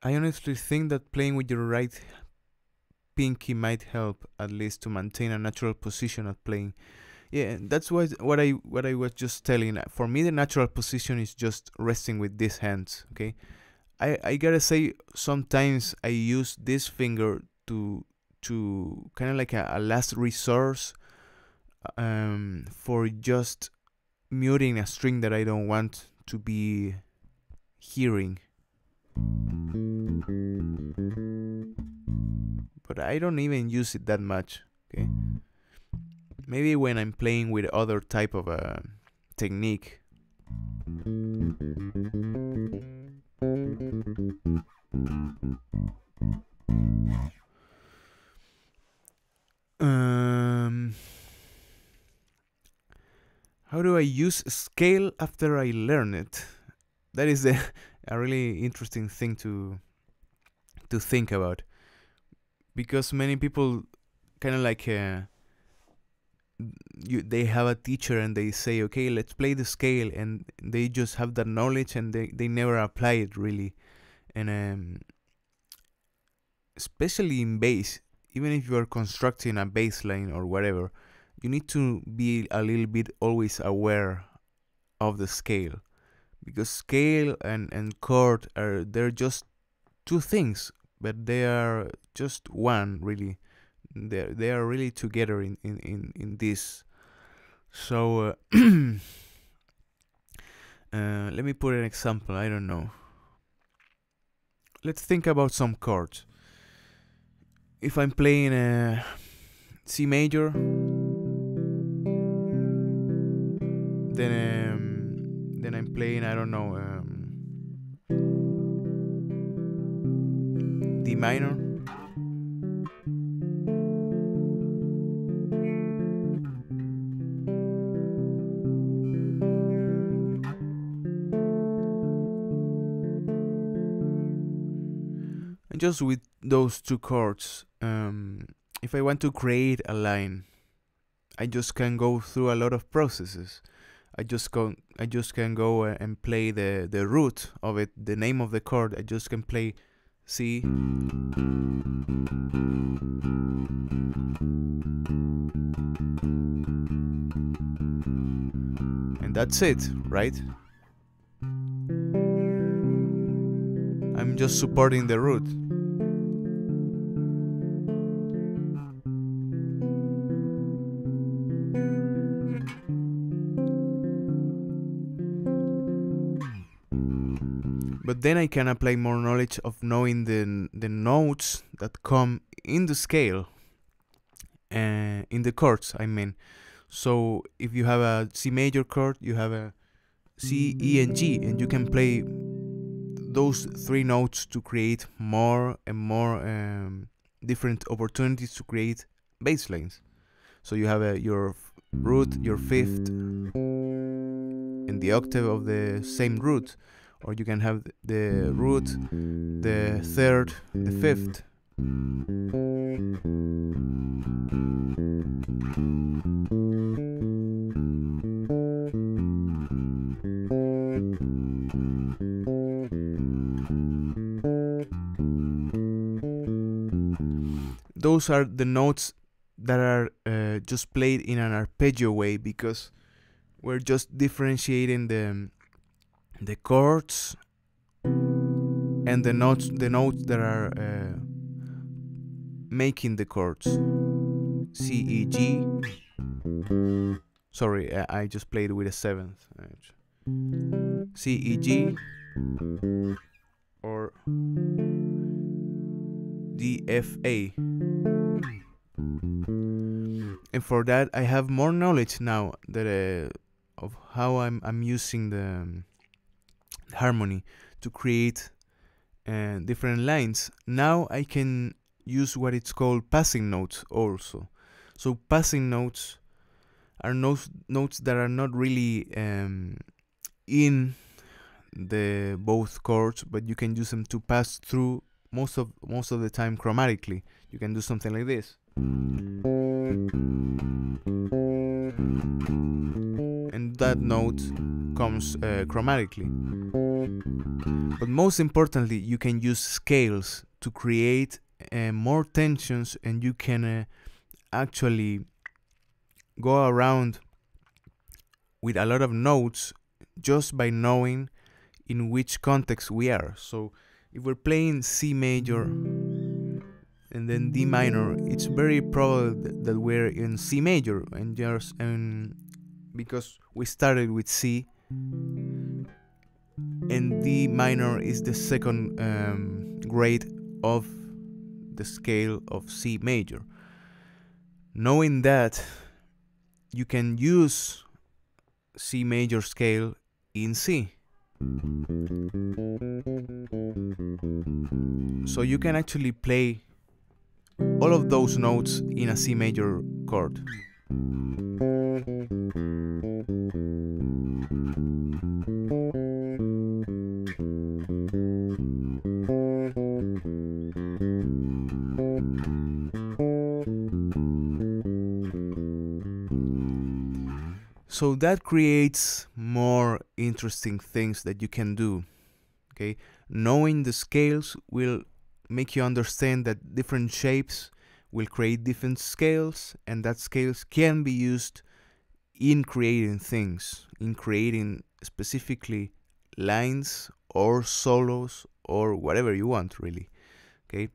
I honestly think that playing with your right pinky might help, at least to maintain a natural position at playing. Yeah, that's what I was just telling. For me, the natural position is just resting with these hands. Okay, I gotta say sometimes I use this finger to kind of like a last resource, for just muting a string that I don't want to be hearing. But I don't even use it that much. Okay, maybe when I'm playing with other type of technique. How do I use scale after I learn it? That is a really interesting thing to think about, because many people kind of like they have a teacher and they say, okay, let's play the scale, and they just have that knowledge and they never apply it really. And especially in bass, even if you are constructing a bass line or whatever, you need to be a little bit always aware of the scale, because scale and chord they're just two things, but they are just one really. They are really together in this. So let me put an example. I don't know. Let's think about some chords. If I'm playing a C major, then I'm playing, I don't know, D minor. And just with those two chords, if I want to create a line, I just can go through a lot of processes. I just can go and play the root of it, the name of the chord. I just can play C, and that's it, right? I'm just supporting the root. But then I can apply more knowledge of knowing the notes that come in the scale, in the chords, I mean. So if you have a C major chord, you have a C, E, and G, and you can play those three notes to create more and more different opportunities to create bass lines. So you have your root, your fifth, and the octave of the same root. Or you can have the root, the third, the fifth. Those are the notes that are just played in an arpeggio way, because we're just differentiating the chords and the notes that are making the chords. C, E, G. Sorry, I just played with a seventh. C, E, G, or D, F, A. And for that, I have more knowledge now that of how I'm using the harmony to create different lines. Now I can use what it's called passing notes also. So passing notes are notes that are not really in the both chords, but you can use them to pass through most of the time chromatically. You can do something like this. And that note comes chromatically. But most importantly, you can use scales to create more tensions, and you can actually go around with a lot of notes just by knowing in which context we are. So if we're playing C major and then D minor, it's very probable that we're in C major, and just because we started with C, and D minor is the second grade of the scale of C major. Knowing that, you can use C major scale in C. So you can actually play all of those notes in a C major chord. So that creates more interesting things that you can do. Okay, knowing the scales will make you understand that different shapes will create different scales, and that scales can be used in creating things, in creating specifically lines or solos or whatever you want, really. Okay,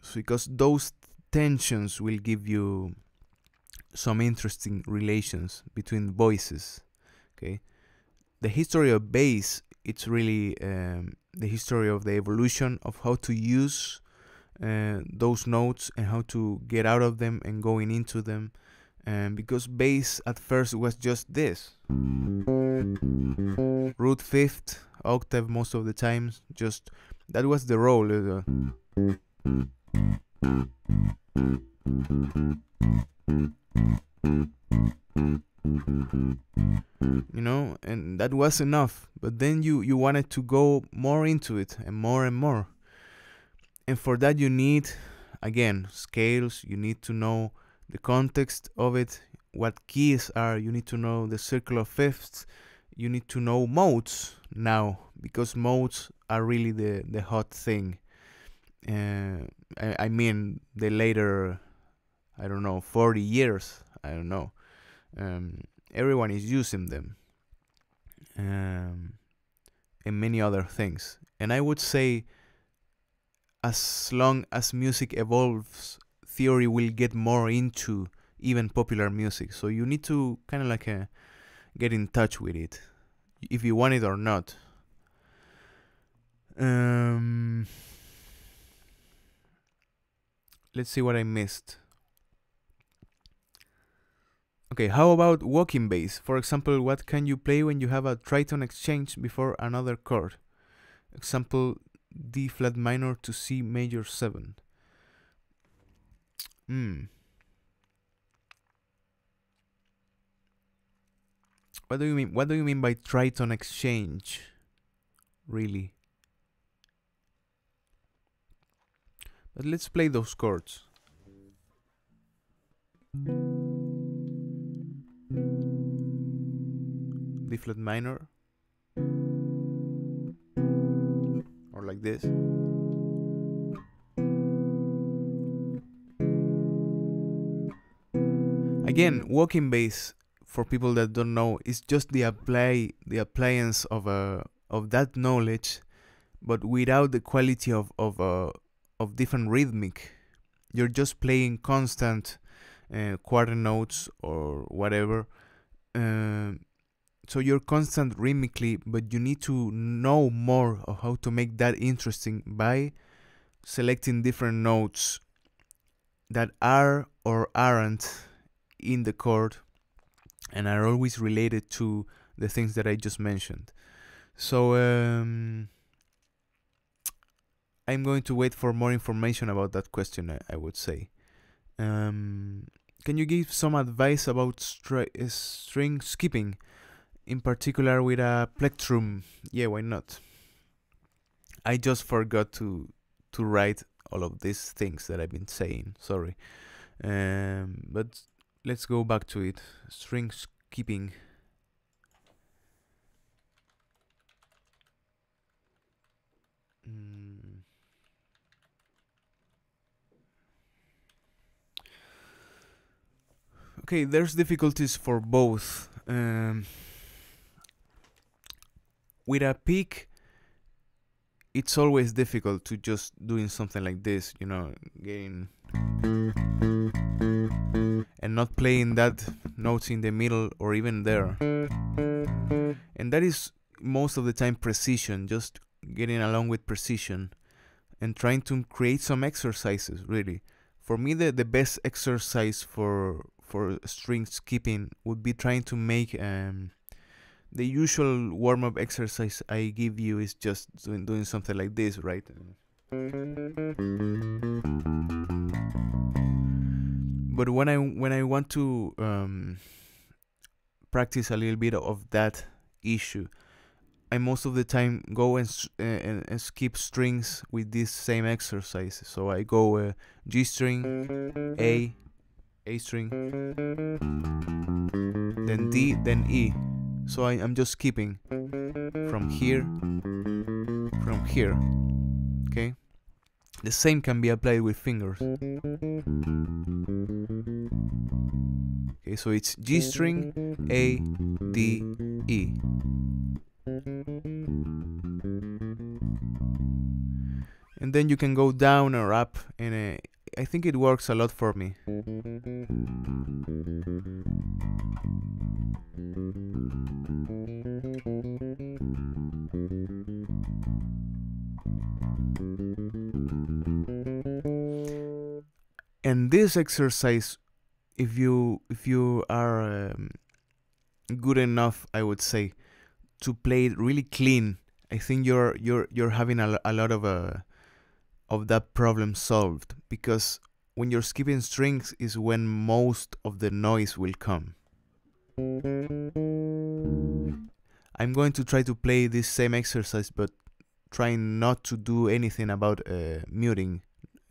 so because those tensions will give you some interesting relations between voices. Okay, the history of bass, it's really the history of the evolution of how to use those notes and how to get out of them and going into them, because bass at first was just this root fifth octave most of the times. Just that was the role. You know, and that was enough. But then you wanted to go more into it and more and more. And for that you need, again, scales. You need to know the context of it, what keys are. You need to know the circle of fifths. You need to know modes now, because modes are really the hot thing. I mean, the later, I don't know, 40 years, I don't know. Everyone is using them, and many other things. And I would say, as long as music evolves, theory will get more into even popular music. So you need to kind of like get in touch with it, if you want it or not. Let's see what I missed. Okay, how about walking bass? For example, what can you play when you have a tritone exchange before another chord? Example, D flat minor to C major 7. What do you mean? What do you mean by tritone exchange? Really? But let's play those chords. D flat minor, or like this. Again, walking bass, for people that don't know, is just the appliance of that knowledge, but without the quality of different rhythmic. You're just playing constant quarter notes or whatever. So you're constant rhythmically, but you need to know more of how to make that interesting by selecting different notes that are or aren't in the chord and are always related to the things that I just mentioned. So I'm going to wait for more information about that question, I would say. Can you give some advice about string skipping, in particular with a plectrum? Yeah, why not? I just forgot to write all of these things that I've been saying. Sorry. But let's go back to it. String skipping. Okay, there's difficulties for both. With a pick, it's always difficult to just doing something like this, you know, getting and not playing that notes in the middle or even there. And that is most of the time precision, just getting along with precision and trying to create some exercises, really. For me, the best exercise for string skipping would be trying to make the usual warm-up exercise I give you is just doing something like this, right? But when I want to practice a little bit of that issue, I most of the time go and skip strings with this same exercise. So I go G string, A string, then D, then E. So I'm just skipping from here, okay? The same can be applied with fingers. Okay, so it's G string, A, D, E. And then you can go down or up, and I think it works a lot for me. And this exercise, if you are good enough, I would say, to play it really clean, I think you're having a lot of that problem solved, because when you're skipping strings is when most of the noise will come. I'm going to try to play this same exercise, but trying not to do anything about muting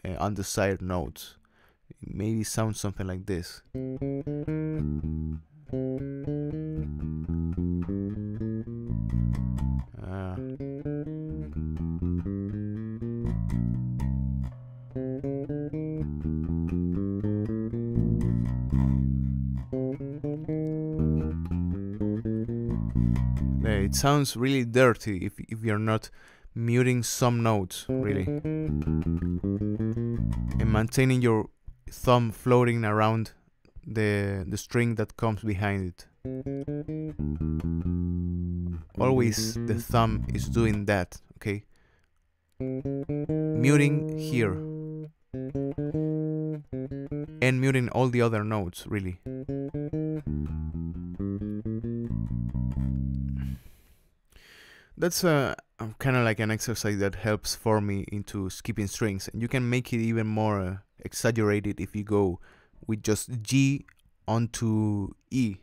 undesired notes. It maybe sounds something like this. It sounds really dirty if you're not muting some notes, really, and maintaining your thumb floating around the string that comes behind it. Always the thumb is doing that, okay? Muting here and muting all the other notes, really. That's kind of like an exercise that helps for me into skipping strings, and you can make it even more exaggerated if you go with just G onto E.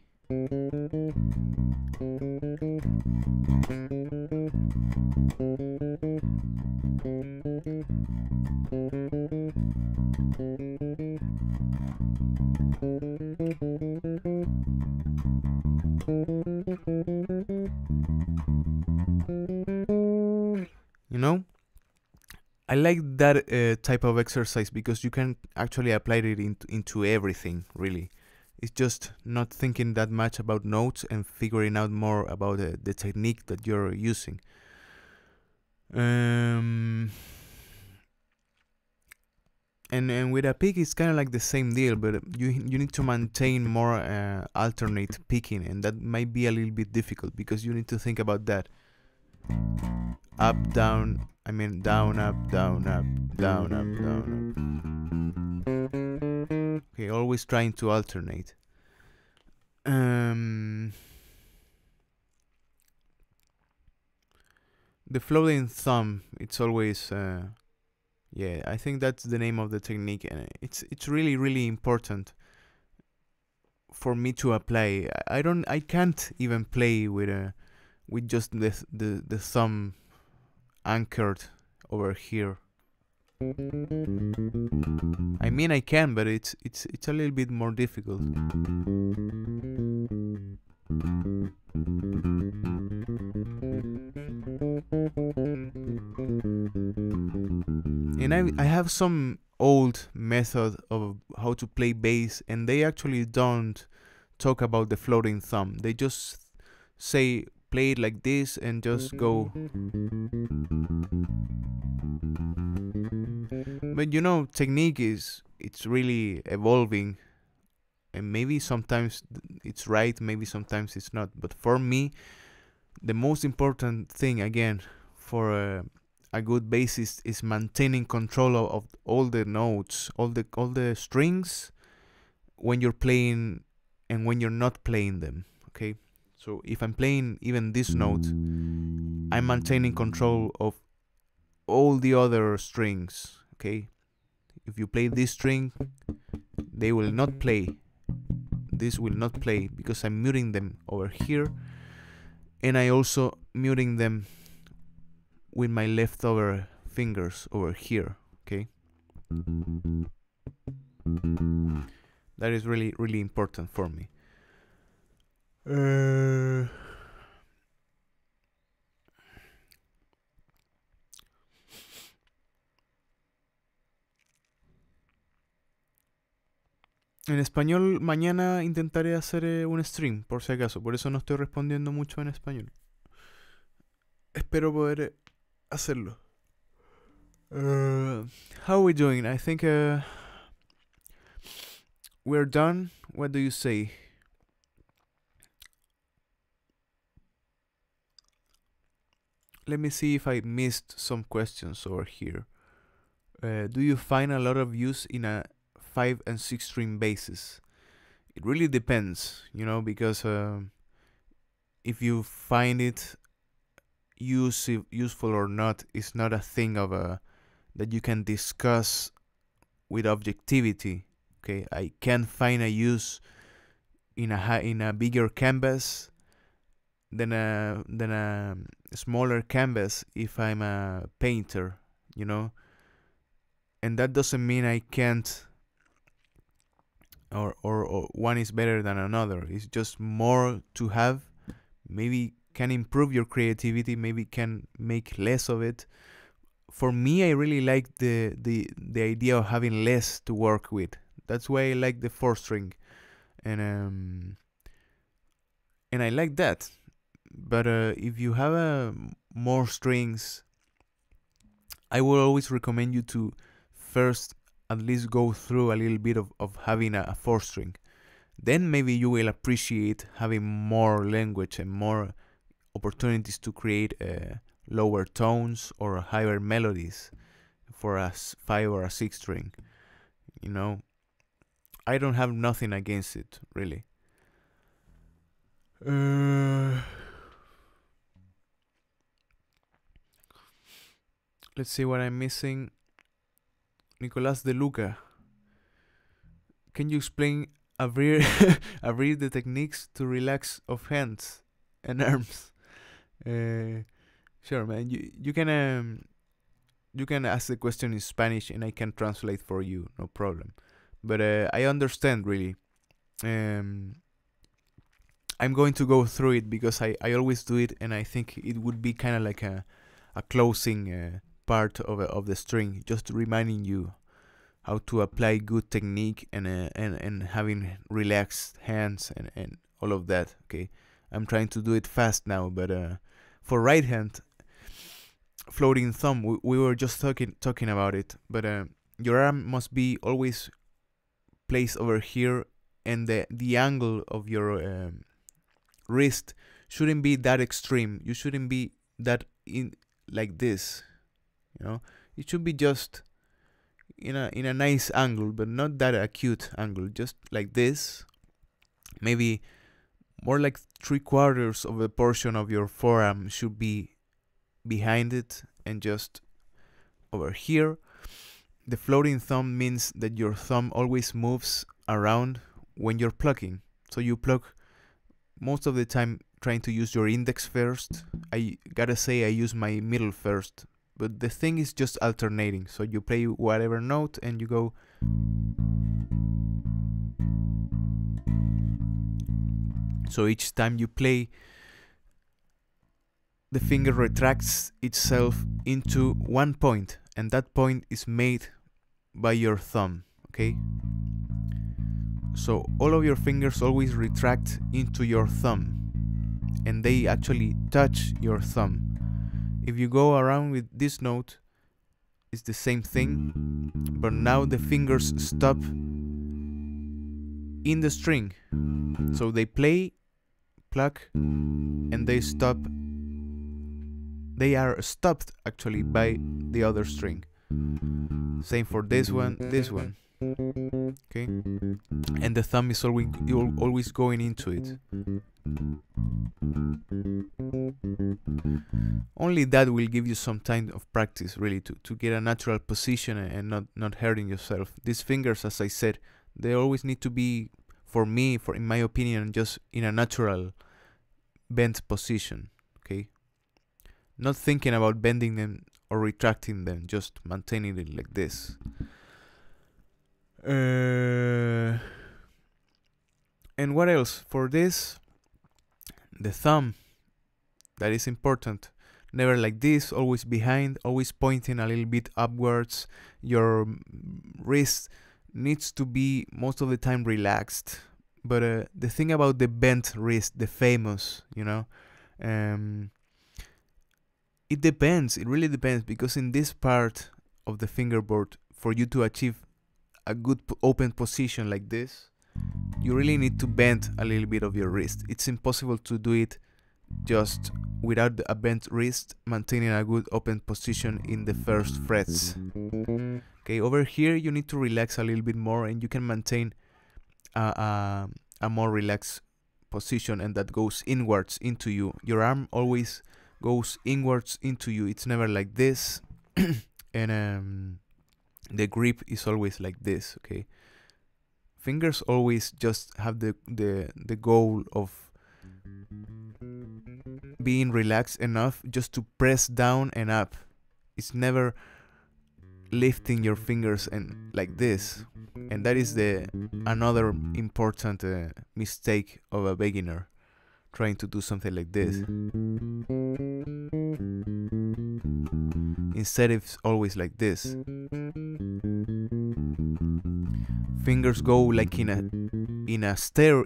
You know, I like that type of exercise because you can actually apply it into everything, really. It's just not thinking that much about notes and figuring out more about the technique that you're using. And with a pick, it's kind of like the same deal, but you need to maintain more alternate picking, and that might be a little bit difficult because you need to think about that. Up, down, I mean down, up, down, up, down, up, down, up. Okay, always trying to alternate. The floating thumb, it's always yeah, I think that's the name of the technique, and it's really important for me to apply. I can't even play with just the thumb anchored over here. I mean, I can, but it's a little bit more difficult. And I have some old method of how to play bass, and they actually don't talk about the floating thumb. They just say play it like this and just go. But you know, technique it's really evolving, and maybe sometimes it's right, maybe sometimes it's not. But for me, the most important thing again for a good bassist is maintaining control of all the notes, all the strings when you're playing and when you're not playing them. Okay, so if I'm playing even this note, I'm maintaining control of all the other strings. Okay, if you play this string, they will not play. This will not play because I'm muting them over here, and I also muting them with my leftover fingers over here. Okay, that is really, really important for me. En español, mañana intentaré hacer un stream, por si acaso. Por eso no estoy respondiendo mucho en español. Espero poder hacerlo. How are we doing? I think we're done. What do you say? Let me see if I missed some questions over here. Do you find a lot of use in a 5 and 6 string basses? It really depends, you know, because if you find it useful or not is not a thing of that you can discuss with objectivity. Okay, I can find a use in a bigger canvas than a smaller canvas if I'm a painter, you know, and that doesn't mean I can't or one is better than another. It's just more to have. Maybe can improve your creativity, maybe can make less of it. For me, I really like the idea of having less to work with. That's why I like the 4-string, and I like that. But if you have more strings, I will always recommend you to first at least go through a little bit of having a 4-string. Then maybe you will appreciate having more language and more opportunities to create lower tones or higher melodies for a 5 or a 6 string. You know, I don't have nothing against it, really. Let's see what I'm missing. Nicolas De Luca. Can you explain abrir the techniques to relax of hands and arms? Sure, man. You can ask the question in Spanish and I can translate for you, no problem. But I understand really. I'm going to go through it because I always do it, and I think it would be kind of like a closing part of the string, just reminding you how to apply good technique and having relaxed hands and all of that. Okay, I'm trying to do it fast now, but for right hand floating thumb, we were just talking about it, but your arm must be always placed over here, and the angle of your wrist shouldn't be that extreme. You shouldn't be that in like this, you know. It should be just in a nice angle, but not that acute angle, just like this. Maybe more like 3/4 of a portion of your forearm should be behind it and just over here. The floating thumb means that your thumb always moves around when you're plucking. So you pluck most of the time trying to use your index first. I gotta say I use my middle first, but the thing is just alternating. So you play whatever note and you go. So each time you play, the finger retracts itself into one point, and that point is made by your thumb. okay? So all of your fingers always retract into your thumb, and they actually touch your thumb. If you go around with this note, it's the same thing, but now the fingers stop in the string. So they play, pluck, and they stop. They are stopped actually by the other string. Same for this one, okay? And the thumb is always going into it. Only that will give you some time of practice, really, to get a natural position and not hurting yourself. These fingers, as I said, they always need to be, for me, in my opinion, just in a natural bent position, okay? Not thinking about bending them or retracting them, just maintaining it like this. And what else? For this, the thumb, that is important. Never like this, always behind, always pointing a little bit upwards. Your wrist needs to be most of the time relaxed. But the thing about the bent wrist, the famous, you know, it depends. It really depends, because in this part of the fingerboard, for you to achieve a good open position like this, you really need to bend a little bit of your wrist. It's impossible to do it just without a bent wrist, maintaining a good open position in the first frets. Okay, over here you need to relax a little bit more, and you can maintain a more relaxed position, and that goes inwards into you. Your arm always goes inwards into you. It's never like this. And the grip is always like this, okay? Fingers always just have the goal of being relaxed enough just to press down and up. It's never lifting your fingers and like this. And that is another important mistake of a beginner, trying to do something like this. Instead, it's always like this. Fingers go like in a stair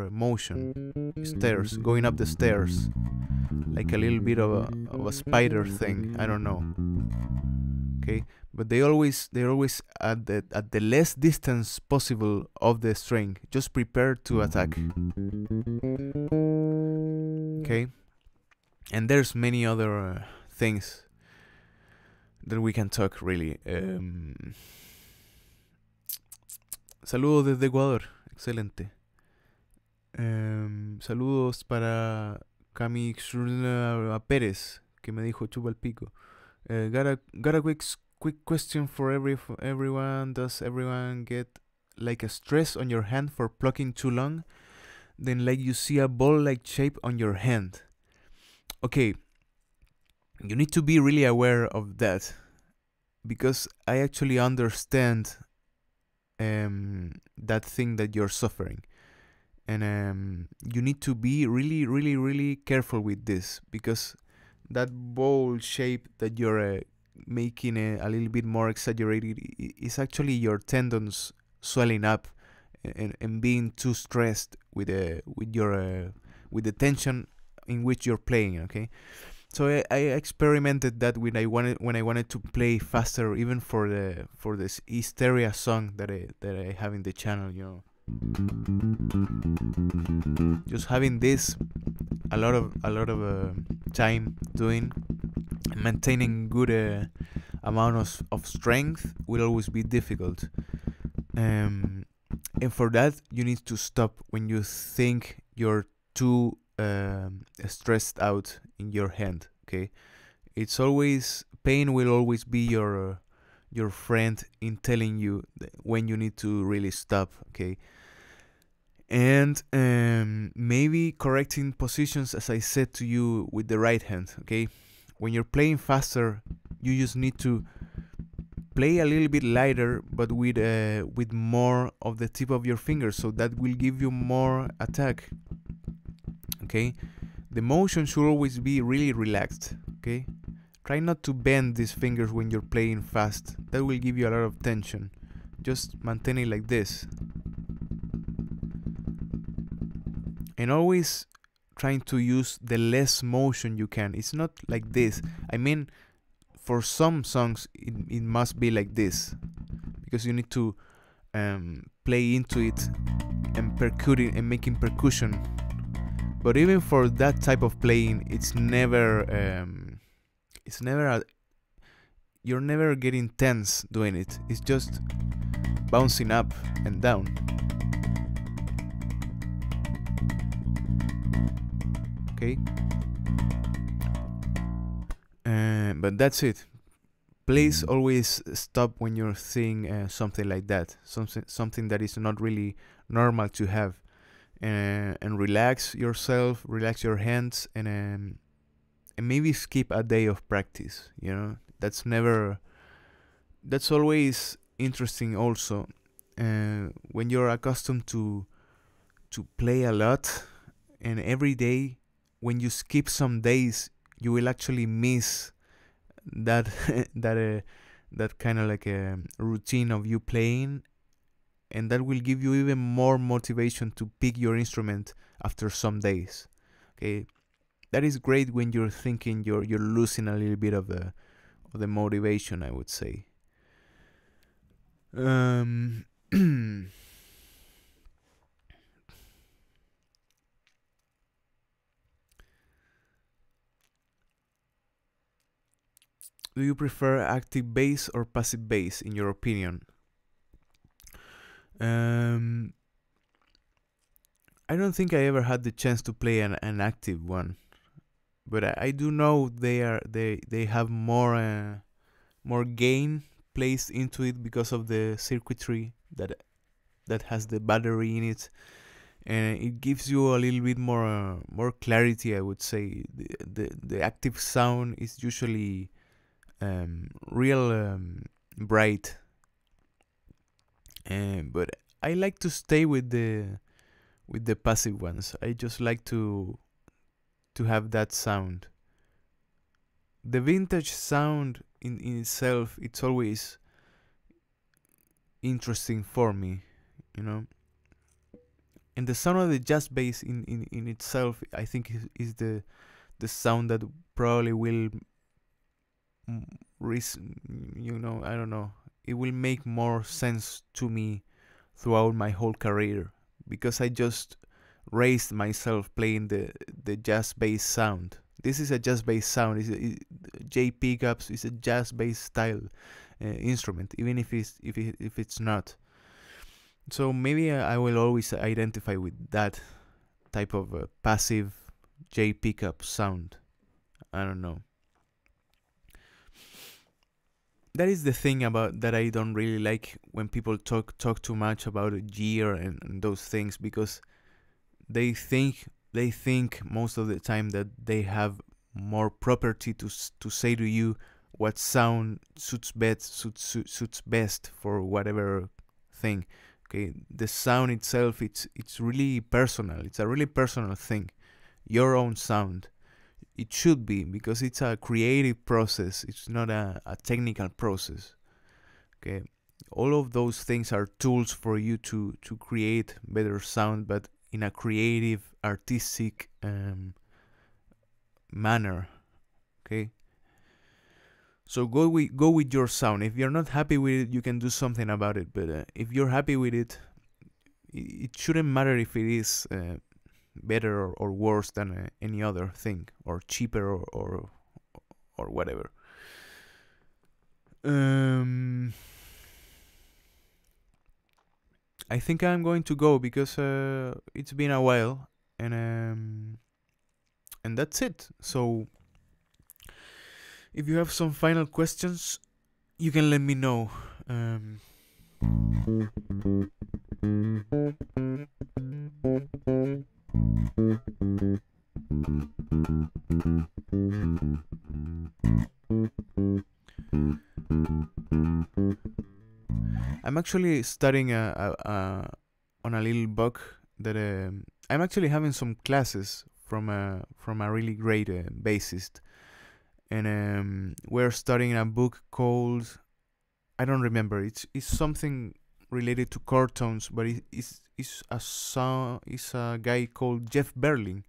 motion, stairs, going up the stairs, like a little bit of a spider thing. I don't know. Okay, but they're always at the less distance possible of the string. Just prepare to attack. Okay, and there's many other things that we can talk, really. Saludos desde Ecuador, excelente. Saludos para Cami Pérez, que me dijo chupa el pico. Got a quick question for everyone. Does everyone get like a stress on your hand for plucking too long? Then like you see a ball-like shape on your hand. Okay, you need to be really aware of that, because I actually understand that thing that you're suffering, and you need to be really careful with this, because that ball shape that you're making a little bit more exaggerated is actually your tendons swelling up and being too stressed with the tension in which you're playing. Okay, so I experimented that when I wanted to play faster, even for this Hysteria song that I have in the channel, you know. Just having this a lot of time doing, maintaining good amount of strength will always be difficult, and for that you need to stop when you think you're too stressed out in your hand. Okay, it's always, pain will always be your friend in telling you when you need to really stop. Okay, and maybe correcting positions, as I said to you, with the right hand. Okay, when you're playing faster, you just need to play a little bit lighter, but with more of the tip of your fingers, so that will give you more attack. Okay, the motion should always be really relaxed. Okay, Try not to bend these fingers when you're playing fast. That will give you a lot of tension. Just maintain it like this. And always trying to use the less motion you can. It's not like this. I mean, for some songs, it must be like this. Because you need to play into it and percutting and making percussion. But even for that type of playing, it's never you're never getting tense doing it. It's just bouncing up and down. Okay. But that's it. Please always stop when you're seeing something like that, something that is not really normal to have, and relax yourself, relax your hands, and maybe skip a day of practice. You know, that's always interesting. Also, when you're accustomed to play a lot, and every day, when you skip some days, you will actually miss that that kind of like a routine of you playing, and that will give you even more motivation to pick your instrument after some days. Okay, that is great when you're thinking you're losing a little bit of the motivation, I would say. Do you prefer active bass or passive bass, in your opinion? I don't think I ever had the chance to play an active one, but I do know they have more gain placed into it because of the circuitry that has the battery in it, and it gives you a little bit more clarity. I would say the active sound is usually real bright, but I like to stay with the passive ones. I just like to have that sound. The vintage sound in itself, it's always interesting for me, you know. And the sound of the jazz bass in itself, I think is the sound that probably will I don't know, it will make more sense to me throughout my whole career, because I just raised myself playing the jazz bass sound. This is a jazz bass sound. J pickups is a jazz bass style instrument, even if it's not. So maybe I will always identify with that type of passive J pickup sound. I don't know. That is the thing about that I don't really like when people talk too much about gear and those things, because they think most of the time that they have more property to say to you what sound suits best for whatever thing. Okay, the sound itself, it's really personal. It's a really personal thing. Your own sound. It should be, because it's a creative process. It's not a technical process. Okay, all of those things are tools for you to create better sound, but in a creative, artistic manner. Okay, so go with your sound. If you're not happy with it, you can do something about it. But if you're happy with it, it shouldn't matter if it is better or worse than any other thing, or cheaper or whatever. I think I'm going to go, because it's been a while, and that's it. So if you have some final questions, you can let me know. I'm actually studying on a little book that I'm actually having some classes from a really great bassist, and we're studying a book called, I don't remember. It's something related to chord tones, but it's a guy called Jeff Berling.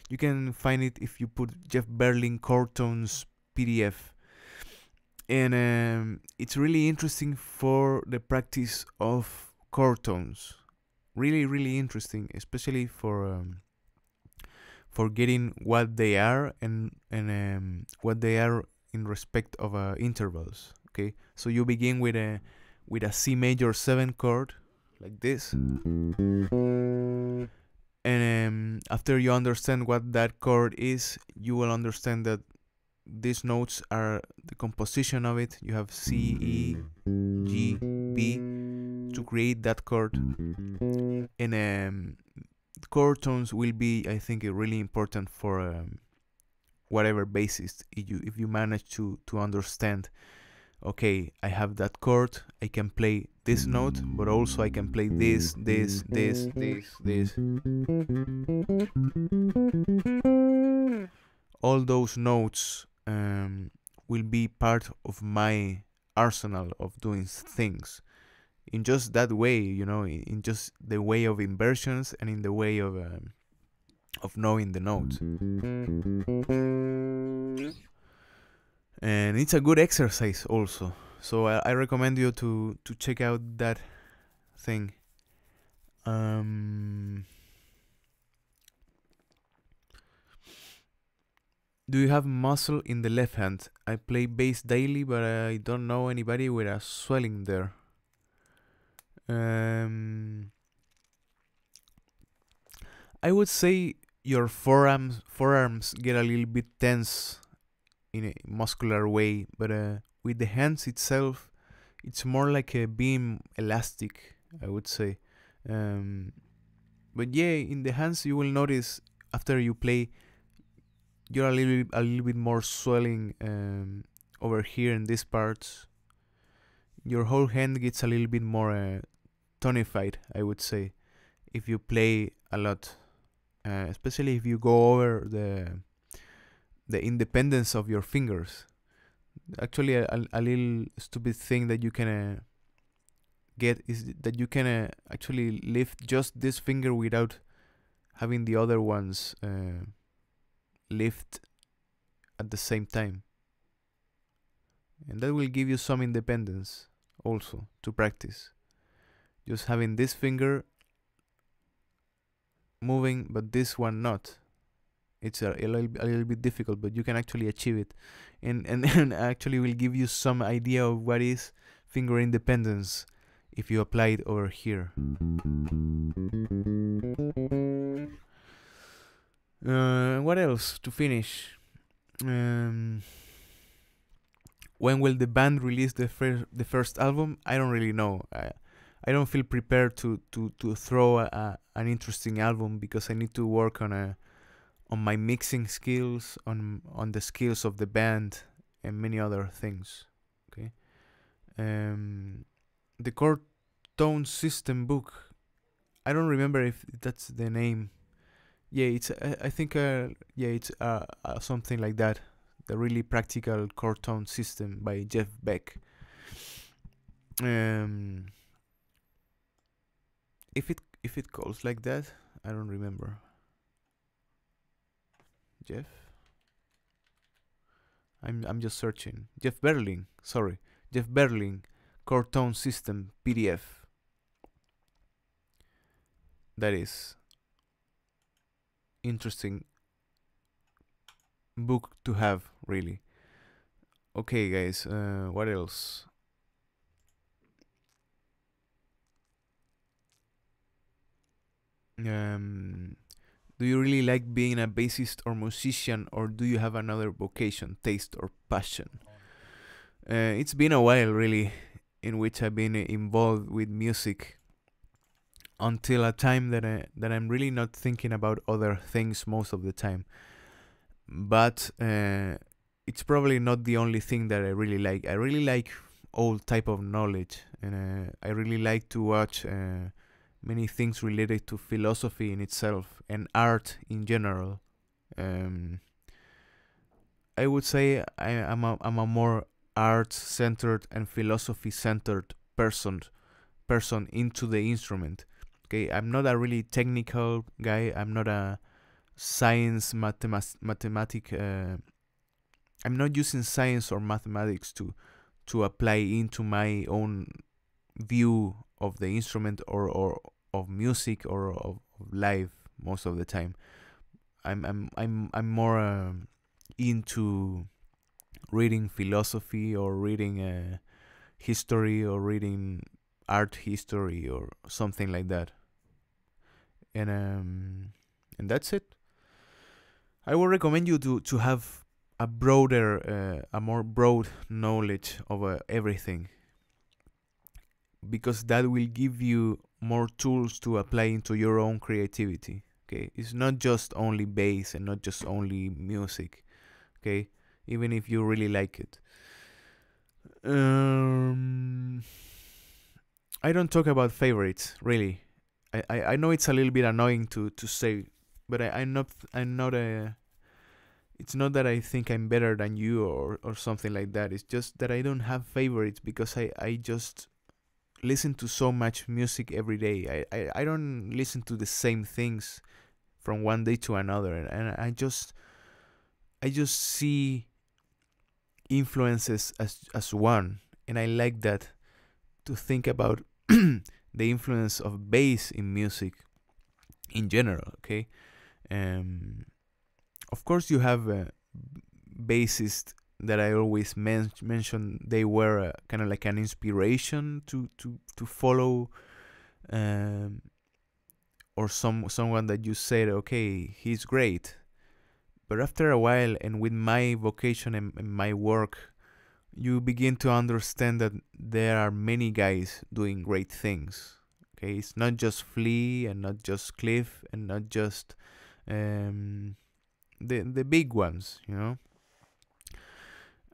You can find it if you put Jeff Berling chord tones PDF, and it's really interesting for the practice of chord tones. Really, really interesting, especially for getting what they are and what they are in respect of intervals. Okay, so you begin with a C major 7 chord like this, and after you understand what that chord is, you will understand that these notes are the composition of it. You have C, E, G, B to create that chord, and chord tones will be, I think, really important for whatever bassist. If you manage to understand, okay, I have that chord, I can play this note, but also I can play this. All those notes will be part of my arsenal of doing things. In just that way, in just the way of inversions and in the way of knowing the notes. And it's a good exercise also. So I recommend you to check out that thing. Do you have muscle in the left hand? I play bass daily, but I don't know anybody with a swelling there. I would say your forearms get a little bit tense in a muscular way, but with the hands itself, it's more like being elastic, I would say. But yeah, in the hands you will notice after you play, you're a little bit more swelling over here in these parts. Your whole hand gets a little bit more tonified, I would say, if you play a lot, especially if you go over the independence of your fingers. Actually, a little stupid thing that you can get is that you can actually lift just this finger without having the other ones lift at the same time, and that will give you some independence also to practice. Just having this finger moving but this one not, it's a little bit difficult, but you can actually achieve it, and actually will give you some idea of what is finger independence if you apply it over here. What else to finish? When will the band release the first album? I don't really know. I don't feel prepared to throw an interesting album, because I need to work on my mixing skills, on the skills of the band, and many other things. Okay. The chord tone system book, I don't remember if that's the name. Yeah, it's I think yeah, it's something like that. The really practical chord tone system by Jeff Beck. If it calls like that, I don't remember. Jeff, I'm just searching. Jeff Berling, sorry, Jeff Berling, chord tone system PDF. That is interesting book to have, really. Okay, guys, what else? Do you really like being a bassist or musician, or do you have another vocation, taste, or passion? It's been a while, really, in which I've been involved with music, until a time that I'm really not thinking about other things most of the time. But it's probably not the only thing that I really like. I really like all type of knowledge, and I really like to watch many things related to philosophy in itself and art in general. I would say I'm a more art-centered and philosophy-centered person into the instrument. Okay, I'm not a really technical guy. I'm not a science mathematic. I'm not using science or mathematics to apply into my own view of the instrument or of music or of life most of the time. I'm more into reading philosophy or reading history or reading art history or something like that. And that's it. I would recommend you to have a a more broad knowledge of everything, because that will give you more tools to apply into your own creativity. Okay, it's not just only bass and not just only music. Okay, even if you really like it. I don't talk about favorites really. I know it's a little bit annoying to say, but I'm not a. It's not that I think I'm better than you or something like that. It's just that I don't have favorites because I just listen to so much music every day. I don't listen to the same things from one day to another, and I just see influences as one, and I like that, to think about the influence of bass in music in general. Okay, of course you have bassists that I always mention. They were kind of like an inspiration to follow, or someone that you said, okay, he's great. But after a while, and with my vocation and my work, you begin to understand that there are many guys doing great things. Okay, it's not just Flea and not just Cliff and not just the big ones.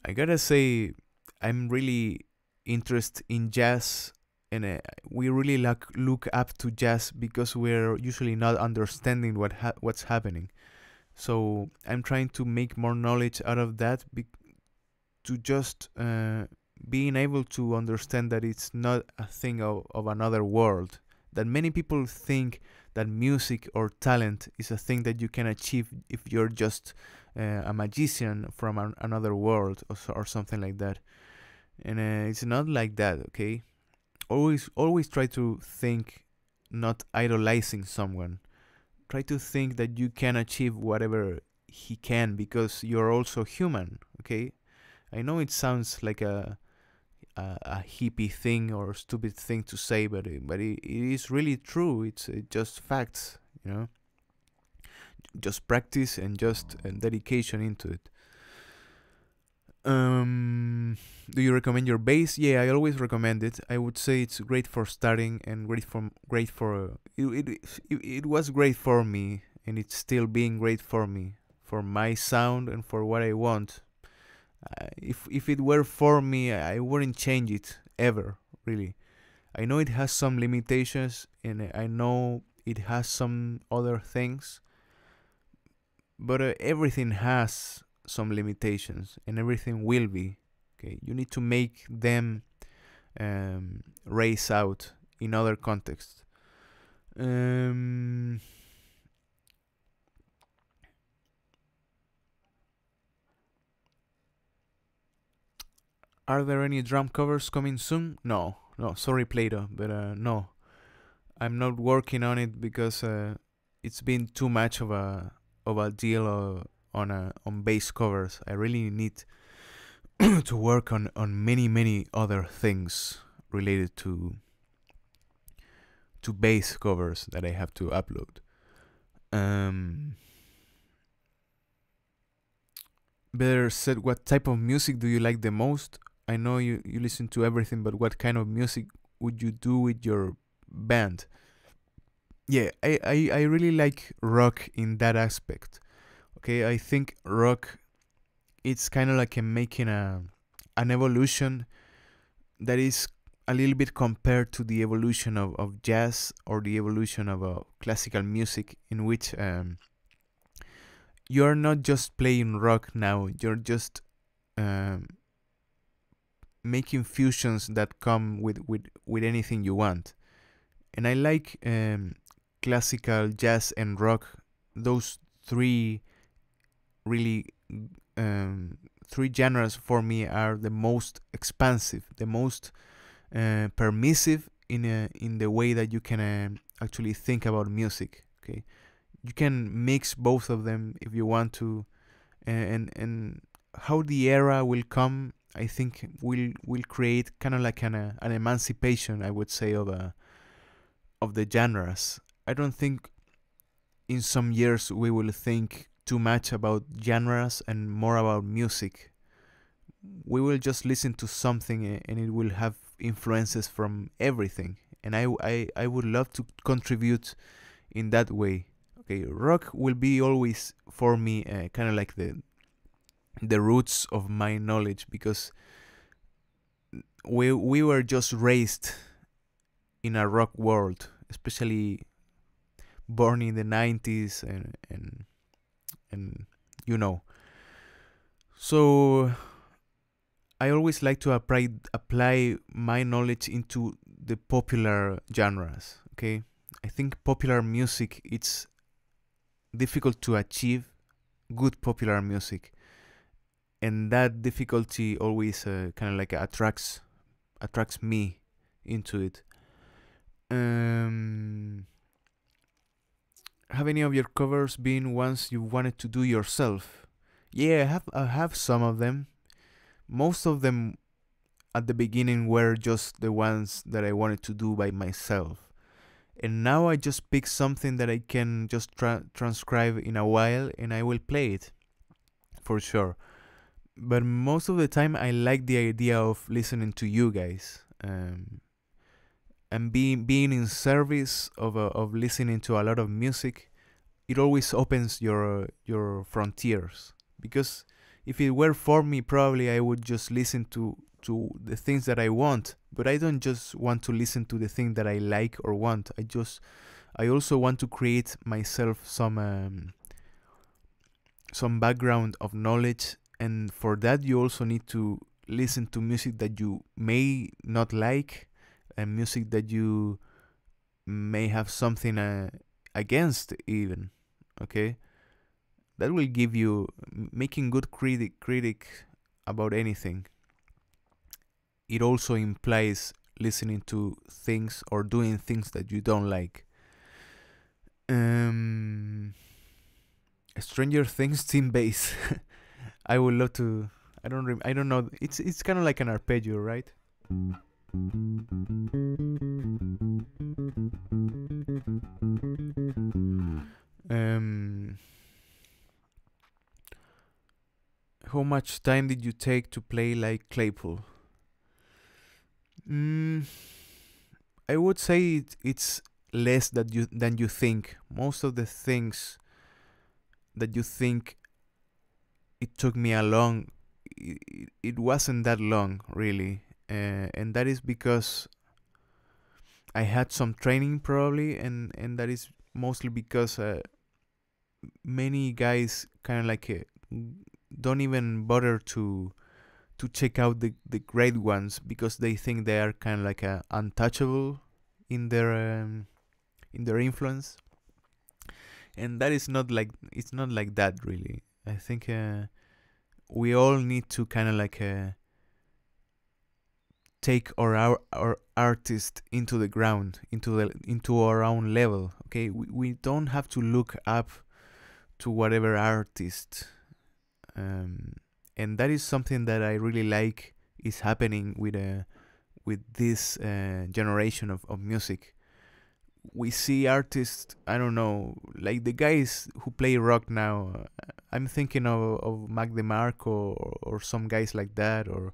I gotta say, I'm really interested in jazz, and we really look up to jazz because we're usually not understanding what's happening. So I'm trying to make more knowledge out of that, to just being able to understand that it's not a thing of another world. That many people think that music or talent is a thing that you can achieve if you're just a magician from another world or something like that. And it's not like that, okay? Always try to think not idolizing someone. Try to think that you can achieve whatever he can, because you're also human, okay? I know it sounds like a hippie thing or stupid thing to say, but it is really true. It's just facts, just practice and just dedication into it. Do you recommend your bass? Yeah, I always recommend it. I would say it's great for starting and great for it was great for me, and it's still being great for me, for my sound and for what I want. If it were for me, I wouldn't change it ever, really. I know it has some limitations, and I know it has some other things, but everything has some limitations, and everything will be. Okay, you need to make them race out in other contexts. Are there any drum covers coming soon? No, sorry, Plato, but no, I'm not working on it because it's been too much of a deal on bass covers. I really need to work on many other things related to bass covers that I have to upload. Better said, what type of music do you like the most? I know you listen to everything, but what kind of music would you do with your band? Yeah, I really like rock in that aspect. Okay, I think rock, it's kind of like making an evolution that is a little bit compared to the evolution of jazz or the evolution of classical music, in which you're not just playing rock now, you're just um, making fusions that come with anything you want. And I like classical, jazz, and rock. Those three really three genres for me are the most expansive, the most permissive in the way that you can actually think about music. Okay, you can mix both of them if you want to, and how the era will come, I think will create kind of like an emancipation, I would say, of the genres. I don't think in some years we will think too much about genres and more about music. We will just listen to something and it will have influences from everything. And I would love to contribute in that way. Okay, rock will be always for me kind of like the roots of my knowledge, because we were just raised in a rock world, especially born in the 90s and you know. So I always like to apply my knowledge into the popular genres. Okay, I think popular music, it's difficult to achieve good popular music, and that difficulty always kind of like attracts me into it. Have any of your covers been ones you wanted to do yourself? Yeah, I have some of them. Most of them at the beginning were just the ones that I wanted to do by myself. And now I just pick something that I can just transcribe in a while and I will play it, for sure. But most of the time I like the idea of listening to you guys. And being in service of listening to a lot of music, it always opens your frontiers. Because if it were for me, probably I would just listen to the things that I want. But I don't just want to listen to the thing that I like or want. I also want to create myself some background of knowledge, and for that you also need to listen to music that you may not like, and music that you may have something against even. Okay, that will give you making good critic about anything. It also implies listening to things or doing things that you don't like. Stranger Things theme bass. I would love to. I don't know. It's kind of like an arpeggio, right? How much time did you take to play like Claypool? I would say it's less than you think. Most of the things that you think it took me a long, it wasn't that long really, and that is because I had some training probably, and that is mostly because many guys kind of like don't even bother to check out the great ones, because they think they are kind of like untouchable in their influence, and that is not like, it's not like that really. I think we all need to kind of like take our artist into the ground, into our own level. Okay, we don't have to look up to whatever artist, and that is something that I really like is happening with this generation of music. We see artists, I don't know, like the guys who play rock now. I'm thinking of Mac DeMarco or some guys like that, or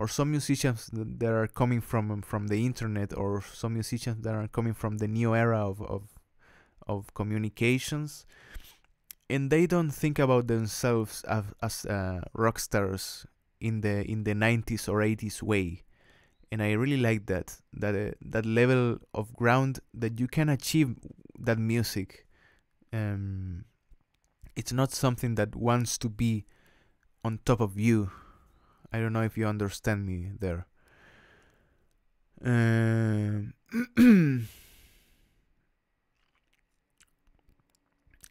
some musicians that are coming from the internet, or some musicians that are coming from the new era of communications, and they don't think about themselves as rock stars in the 90s or 80s way. And I really like that level of ground that you can achieve that music, and It's not something that wants to be on top of you. I don't know if you understand me there.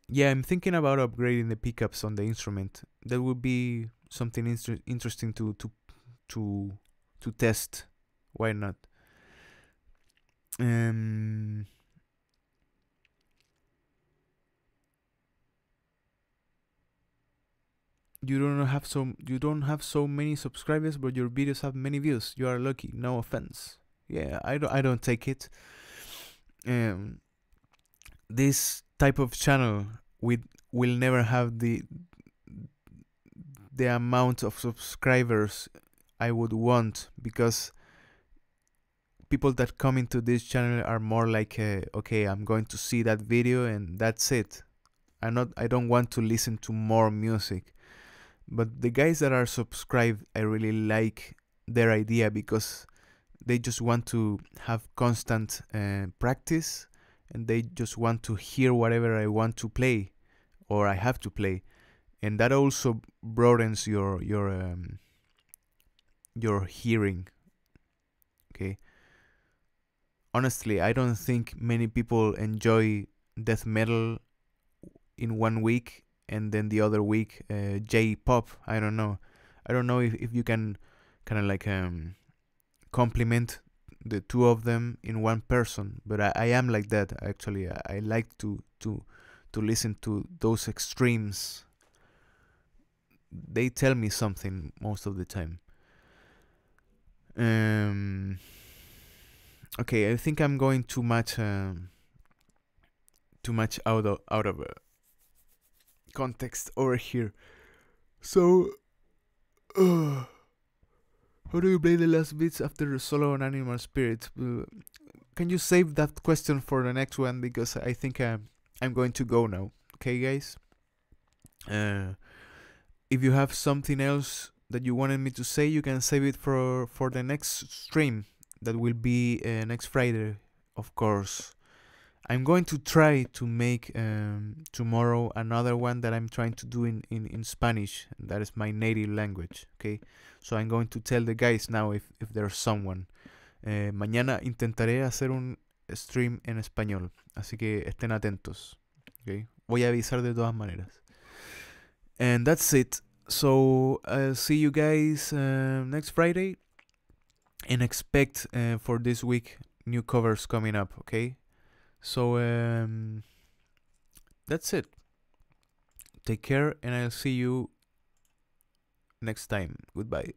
Yeah, I'm thinking about upgrading the pickups on the instrument. That would be something interesting to test. Why not? You don't have so many subscribers, but your videos have many views. You are lucky. No offense. Yeah, I don't take it. This type of channel will never have the amount of subscribers I would want, because people that come into this channel are more like, okay, I'm going to see that video and that's it. I don't want to listen to more music. But the guys that are subscribed, I really like their idea, because they just want to have constant practice, and they just want to hear whatever I want to play or I have to play, and that also broadens your hearing. Okay. Honestly, I don't think many people enjoy death metal in 1 week and then the other week J-pop. I don't know if you can kind of like complement the two of them in one person, but I am like that actually. I like to listen to those extremes. They tell me something most of the time. Okay, I think I'm going too much out of context over here. So, how do you play the last beats after the solo on Animal Spirit? Can you save that question for the next one, because I think I'm going to go now. Okay, guys. If you have something else that you wanted me to say, you can save it for the next stream. That will be next Friday, of course. I'm going to try to make tomorrow another one that I'm trying to do in Spanish. That is my native language, okay? So I'm going to tell the guys now if there's someone. Mañana intentaré hacer un stream en español, así que estén atentos, okay? Voy a avisar de todas maneras. And that's it. So I'll see you guys next Friday. And expect for this week new covers coming up, okay? So that's it. Take care, and I'll see you next time. Goodbye.